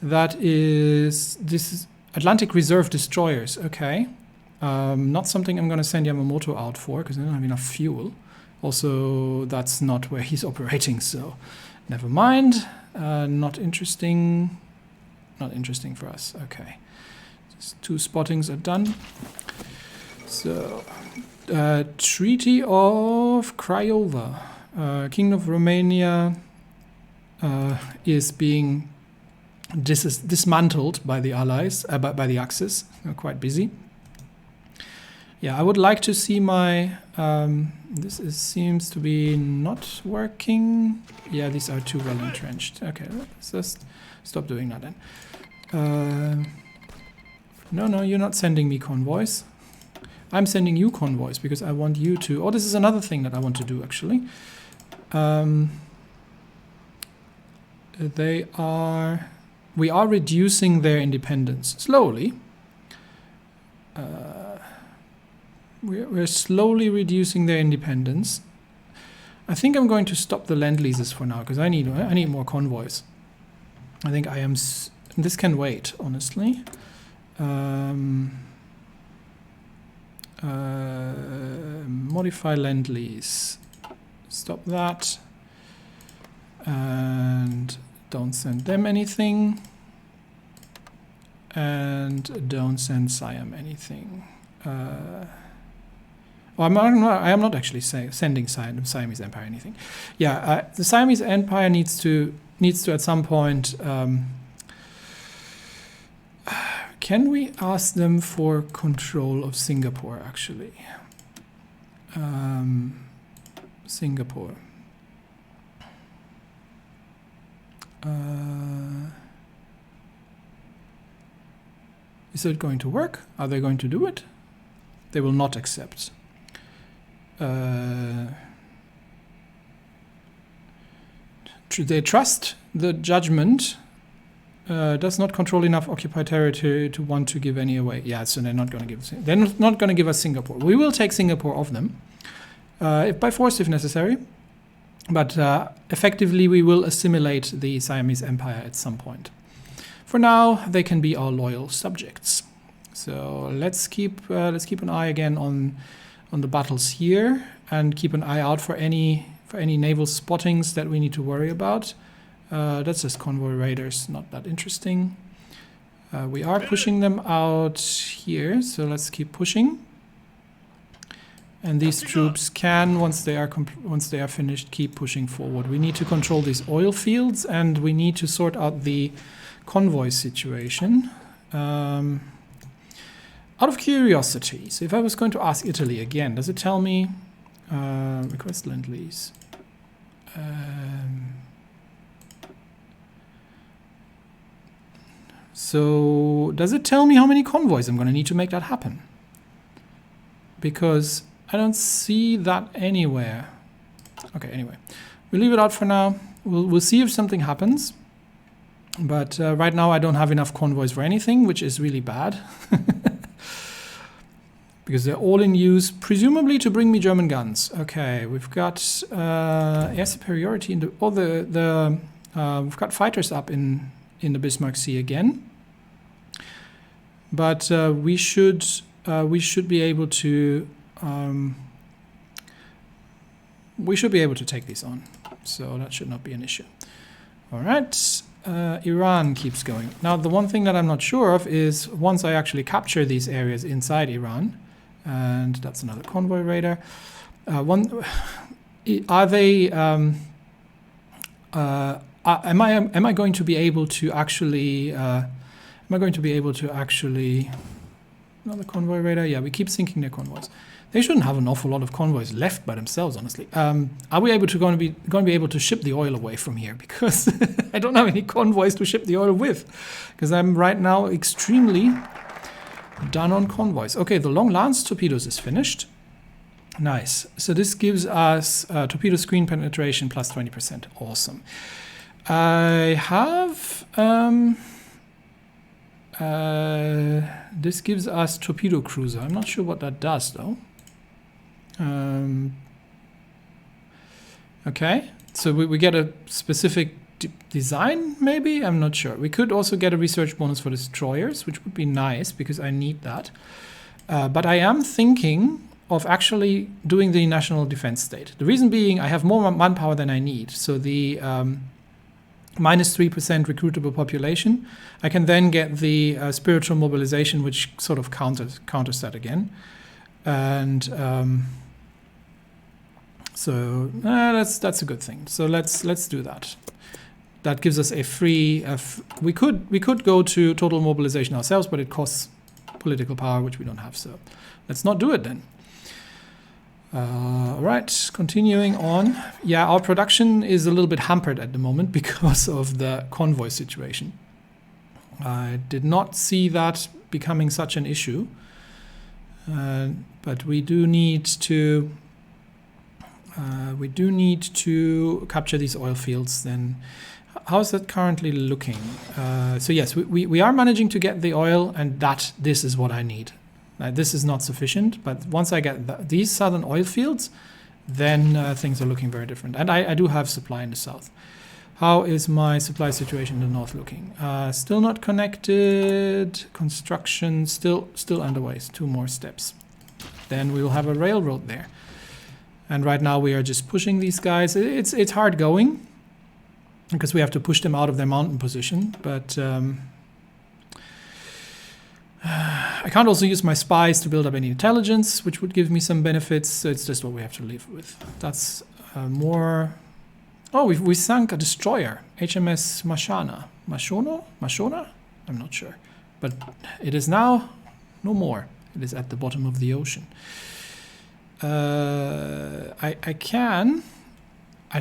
This is Atlantic Reserve destroyers. Okay, not something I'm going to send Yamamoto out for because I don't have enough fuel. Also, that's not where he's operating, so never mind. Not interesting. Not interesting for us. Okay, just 2 spottings are done. So, Treaty of Craiova. Kingdom of Romania is being dismantled by the Allies, by the Axis. They're quite busy. Yeah, I would like to see my... seems to be not working. Yeah, these are too well entrenched. Okay, let's just stop doing that then. No, you're not sending me convoys. I'm sending you convoys because I want you to... Oh, this is another thing that I want to do, actually. We are reducing their independence slowly. We're slowly reducing their independence. I think I'm going to stop the land leases for now because I need more convoys. I think I am. This can wait, honestly. Modify land lease. Stop that. And don't send them anything. And don't send Siam anything. I am not actually sending Siamese Empire anything. Yeah, the Siamese Empire needs to at some point. Can we ask them for control of Singapore? Actually, Singapore. Is it going to work? Are they going to do it? They will not accept. They trust the judgment does not control enough occupied territory to want to give any away. Yeah, so they're not going to give. They're not going to give us Singapore. We will take Singapore off them, if by force if necessary. But effectively, we will assimilate the Siamese Empire at some point. For now, they can be our loyal subjects. So let's keep an eye again on the battles here and keep an eye out for any naval spottings that we need to worry about. That's just convoy raiders, not that interesting. We are pushing them out here, so let's keep pushing. And these troops can, once they are finished, keep pushing forward. We need to control these oil fields, and we need to sort out the convoy situation. Out of curiosity, so if I was going to ask Italy again, does it tell me request lend lease? So does it tell me how many convoys I'm going to need to make that happen? Because I don't see that anywhere. Okay, anyway, we'll leave it out for now. We'll see if something happens. But right now I don't have enough convoys for anything, which is really bad. Because they're all in use, presumably to bring me German guns. Okay, we've got air superiority in the we've got fighters up in the Bismarck Sea again. But we should be able to take these on. So that should not be an issue. All right. Iran keeps going. Now, the one thing that I'm not sure of is once I actually capture these areas inside Iran, and that's another convoy raider. Are they? Am I going to be able to actually? Am I going to be able to actually? Another convoy raider. Yeah, we keep sinking their convoys. They shouldn't have an awful lot of convoys left by themselves, honestly. Are we going to be able to ship the oil away from here? Because I don't have any convoys to ship the oil with. Because I'm right now extremely done on convoys. Okay, the long lance torpedoes is finished. Nice. So this gives us torpedo screen penetration plus 20%. Awesome. I have... this gives us torpedo cruiser. I'm not sure what that does, though. Okay, so we get a specific design, maybe? I'm not sure. We could also get a research bonus for destroyers, which would be nice, because I need that. But I am thinking of actually doing the national defense state. The reason being, I have more manpower than I need. So the minus 3% recruitable population, I can then get the spiritual mobilization, which sort of counters that again. And so that's a good thing. So let's do that. That gives us a free. We could go to total mobilization ourselves, but it costs political power, which we don't have. So let's not do it then. Right, continuing on. Yeah, our production is a little bit hampered at the moment because of the convoy situation. I did not see that becoming such an issue, but we do need to capture these oil fields. Then, how's that currently looking? So yes, we are managing to get the oil, and this is what I need. This is not sufficient, but once I get these southern oil fields, then things are looking very different. And I do have supply in the south. How is my supply situation in the north looking? Still not connected. Construction still underway. 2 more steps. Then we will have a railroad there. And right now we are just pushing these guys. It's hard going because we have to push them out of their mountain position, but I can't also use my spies to build up any intelligence, which would give me some benefits. So it's just what we have to live with. That's more. Oh, we sunk a destroyer, HMS Mashona? I'm not sure, but it is now no more. It is at the bottom of the ocean. I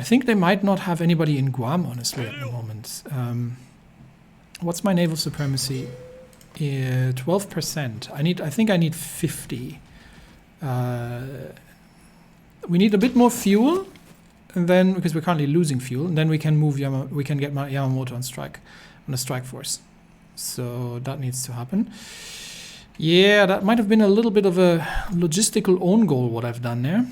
think they might not have anybody in Guam, honestly, at the moment. What's my naval supremacy? 12%. I think I need 50. We need a bit more fuel, and then because we're currently losing fuel, and then we can move we can get Yamamoto on a strike force. So that needs to happen. Yeah, that might have been a little bit of a logistical own goal what I've done there.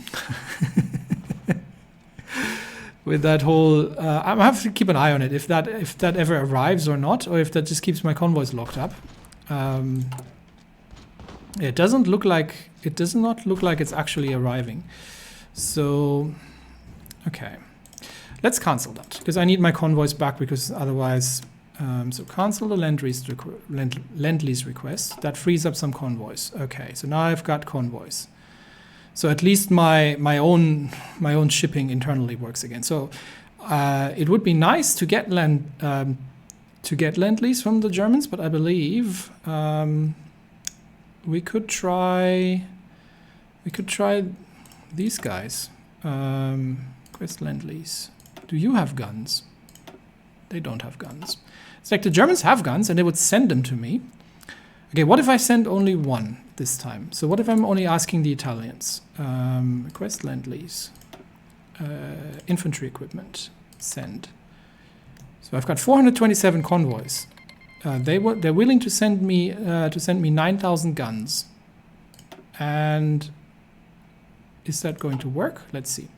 With that whole, I have to keep an eye on it if that ever arrives or not, or if that just keeps my convoys locked up. It does not look like it's actually arriving. So, okay, let's cancel that because I need my convoys back because otherwise. So cancel the Lend-Lease request. That frees up some convoys. Okay, so now I've got convoys. So at least my own shipping internally works again. So it would be nice to get Lend-Lease from the Germans, but I believe we could try these guys. Request Lend-Lease. Do you have guns? They don't have guns. It's like the Germans have guns and they would send them to me. Okay, what if I send only one this time? So what if I'm only asking the Italians? Request Lend-Lease. Infantry equipment. Send. So I've got 427 convoys. They're willing to send me 9,000 guns. And is that going to work? Let's see.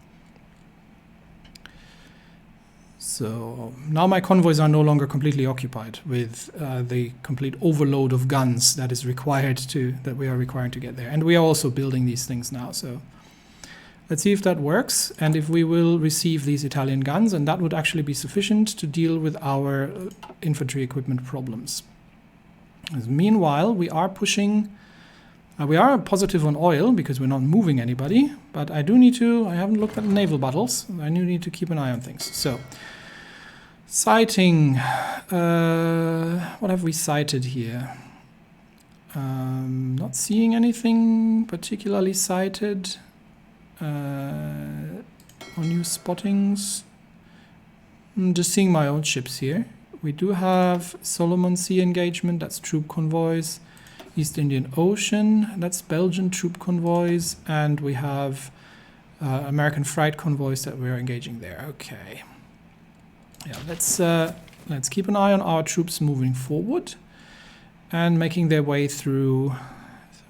So now my convoys are no longer completely occupied with the complete overload of guns that we are requiring to get there. And we are also building these things now. So let's see if that works and if we will receive these Italian guns, and that would actually be sufficient to deal with our infantry equipment problems. Meanwhile, we are pushing. We are positive on oil because we're not moving anybody, but I haven't looked at naval battles. I do need to keep an eye on things. So, sighting. What have we sighted here? Not seeing anything particularly sighted on new spottings. Just seeing my own ships here. We do have Solomon Sea engagement, that's troop convoys. East Indian Ocean, that's Belgian troop convoys. And we have American freight convoys that we're engaging there. Okay. Yeah, let's keep an eye on our troops moving forward and making their way through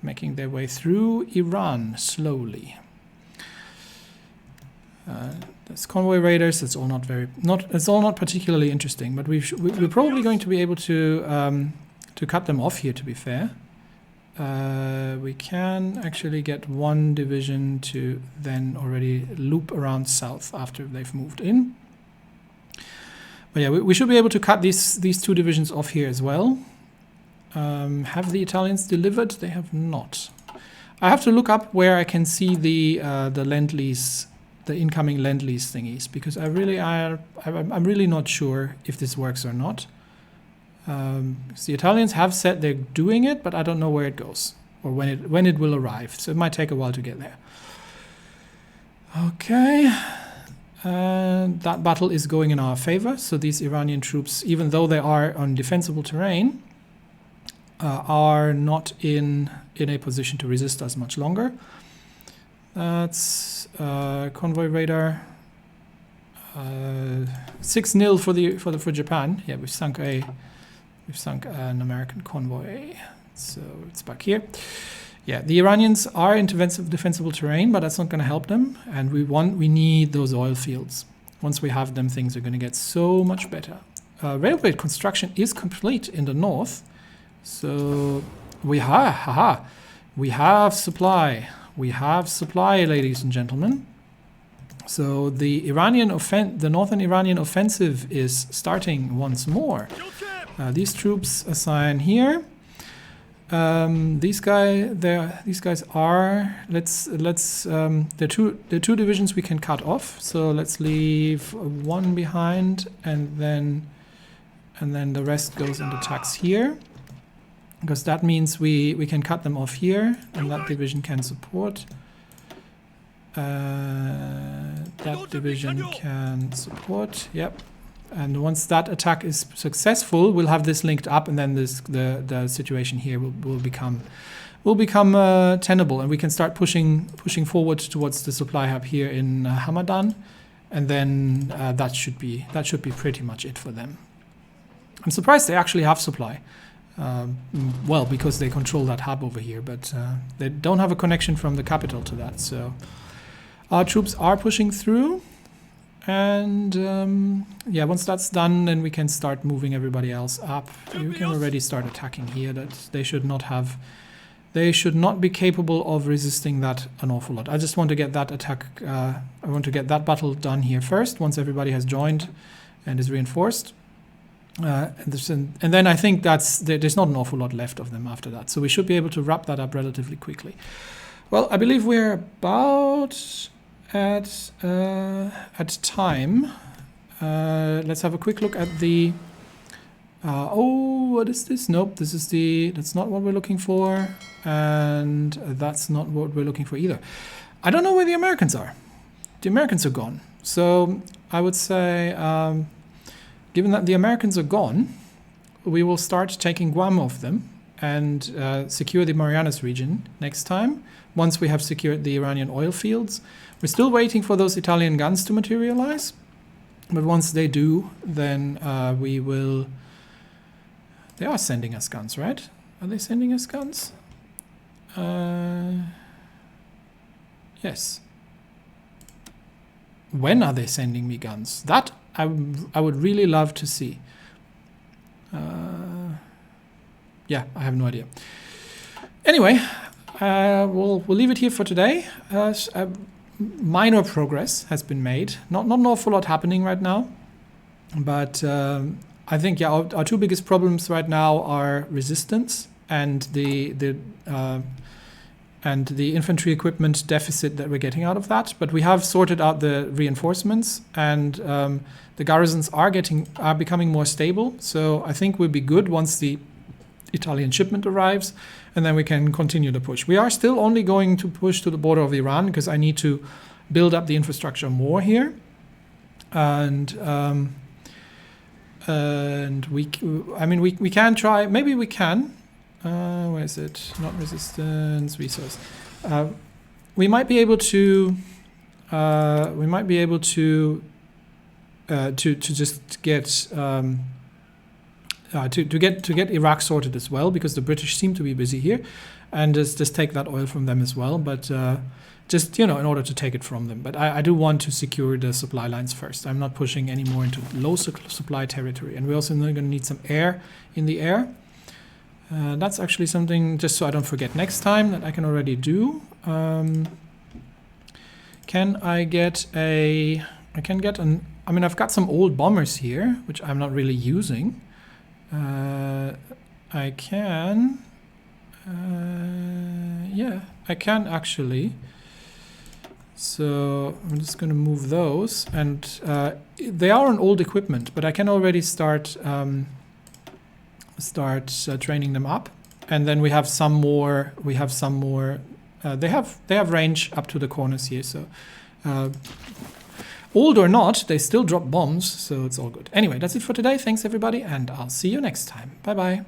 Iran slowly. That's convoy raiders. It's all not particularly interesting, but we're probably going to be able to cut them off here. To be fair, we can actually get one division to then already loop around south after they've moved in. But yeah, we should be able to cut these two divisions off here as well. Have the Italians delivered? They have not. I have to look up where I can see the Lend-Lease, the incoming Lend-Lease thingies, because I'm really not sure if this works or not. The Italians have said they're doing it, but I don't know where it goes or when it will arrive. So it might take a while to get there. Okay. That battle is going in our favor. So these Iranian troops, even though they are on defensible terrain, are not in a position to resist us much longer. That's convoy radar. 6-0 for Japan. Yeah, we've sunk an American convoy. So it's back here. Yeah, the Iranians are in defensible terrain, but that's not going to help them. And we need those oil fields. Once we have them, things are going to get so much better. Railway construction is complete in the north. So we have supply. We have supply, ladies and gentlemen. So the northern Iranian offensive is starting once more. These troops assign here. These guys are the two divisions we can cut off. So let's leave one behind, and then the rest goes and attacks here, because that means we can cut them off here, and that division can support. That division can support. Yep. And once that attack is successful, we'll have this linked up, and then the situation here will become tenable, and we can start pushing forward towards the supply hub here in Hamadan, and then that should be pretty much it for them. I'm surprised they actually have supply. Well, because they control that hub over here, but they don't have a connection from the capital to that. So our troops are pushing through. And yeah, once that's done, then we can start moving everybody else up. We can already start attacking here. That they should not be capable of resisting that an awful lot. I just want to get that attack. I want to get that battle done here first. Once everybody has joined and is reinforced, and then I think there's not an awful lot left of them after that. So we should be able to wrap that up relatively quickly. Well, I believe we're about at time. Let's have a quick look at the what is this? Nope, that's not what we're looking for, and that's not what we're looking for either. I don't know where the Americans are. The Americans are gone. So I would say, given that the Americans are gone, we will start taking Guam off them and secure the Marianas region next time, once we have secured the Iranian oil fields. We're still waiting for those Italian guns to materialize, but once they do, then we will... They are sending us guns, right? Are they sending us guns? Yes. When are they sending me guns? That I would really love to see. Yeah, I have no idea. Anyway, we'll leave it here for today. Minor progress has been made. Not an awful lot happening right now, but I think our two biggest problems right now are resistance and the infantry equipment deficit that we're getting out of that. But we have sorted out the reinforcements, and the garrisons are becoming more stable. So I think we'll be good once the Italian shipment arrives, and then we can continue the push. We are still only going to push to the border of Iran because I need to build up the infrastructure more here, and we can try. Maybe we can. Where is it? Not resistance, resource. We might be able to. To just get to get Iraq sorted as well, because the British seem to be busy here, and just take that oil from them as well. But just in order to take it from them. But I do want to secure the supply lines first. I'm not pushing any more into low supply territory, and we're also going to need some air in the air. That's actually something, just so I don't forget next time, that I can already do. Can I get a? I can get an. I mean, I've got some old bombers here, which I'm not really using. I can. Yeah, I can actually. So I'm just going to move those, and they are on old equipment, but I can already start training them up, and then we have some more. We have some more. They have range up to the corners here, so. Old or not, they still drop bombs, so it's all good. Anyway, that's it for today. Thanks, everybody, and I'll see you next time. Bye-bye.